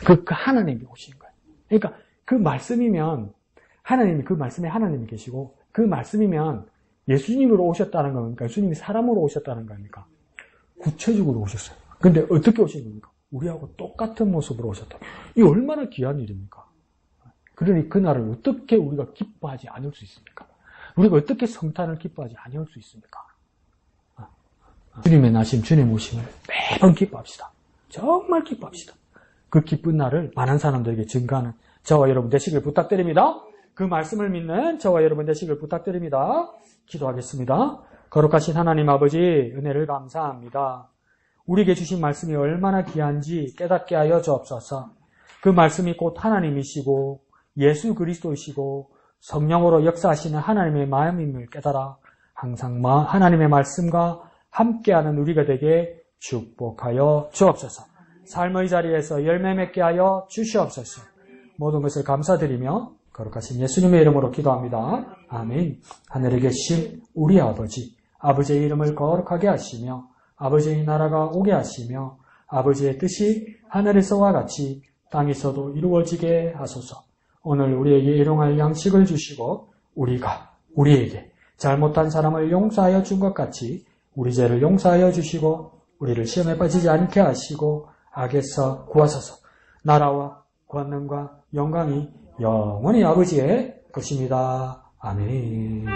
그 하나님이 오신 거예요. 그러니까 그 말씀이면 그 말씀에 하나님이 계시고 그 말씀이면 예수님으로 오셨다는 겁니까? 예수님이 사람으로 오셨다는 겁니까? 구체적으로 오셨어요. 근데 어떻게 오신 겁니까? 우리하고 똑같은 모습으로 오셨다. 이 얼마나 귀한 일입니까? 그러니 그날을 어떻게 우리가 기뻐하지 않을 수 있습니까? 우리가 어떻게 성탄을 기뻐하지 않을 수 있습니까? 주님의 나심, 주님의 오심을 매번 기뻐합시다. 정말 기뻐합시다. 그 기쁜 날을 많은 사람들에게 증가하는 저와 여러분 되시길 부탁드립니다. 그 말씀을 믿는 저와 여러분 되시길 부탁드립니다. 기도하겠습니다. 거룩하신 하나님 아버지 은혜를 감사합니다. 우리에게 주신 말씀이 얼마나 귀한지 깨닫게 하여 주옵소서. 그 말씀이 곧 하나님이시고 예수 그리스도이시고 성령으로 역사하시는 하나님의 마음임을 깨달아 항상 하나님의 말씀과 함께하는 우리가 되게 축복하여 주옵소서. 삶의 자리에서 열매 맺게 하여 주시옵소서. 모든 것을 감사드리며 거룩하신 예수님의 이름으로 기도합니다. 아멘. 하늘에 계신 우리 아버지, 아버지의 이름을 거룩하게 하시며 아버지의 나라가 오게 하시며 아버지의 뜻이 하늘에서와 같이 땅에서도 이루어지게 하소서. 오늘 우리에게 일용할 양식을 주시고 우리가 우리에게 잘못한 사람을 용서하여 준 것 같이 우리 죄를 용서하여 주시고 우리를 시험에 빠지지 않게 하시고 악에서 구하소서. 나라와 권능과 영광이 영원히 아버지의 것입니다. 아멘.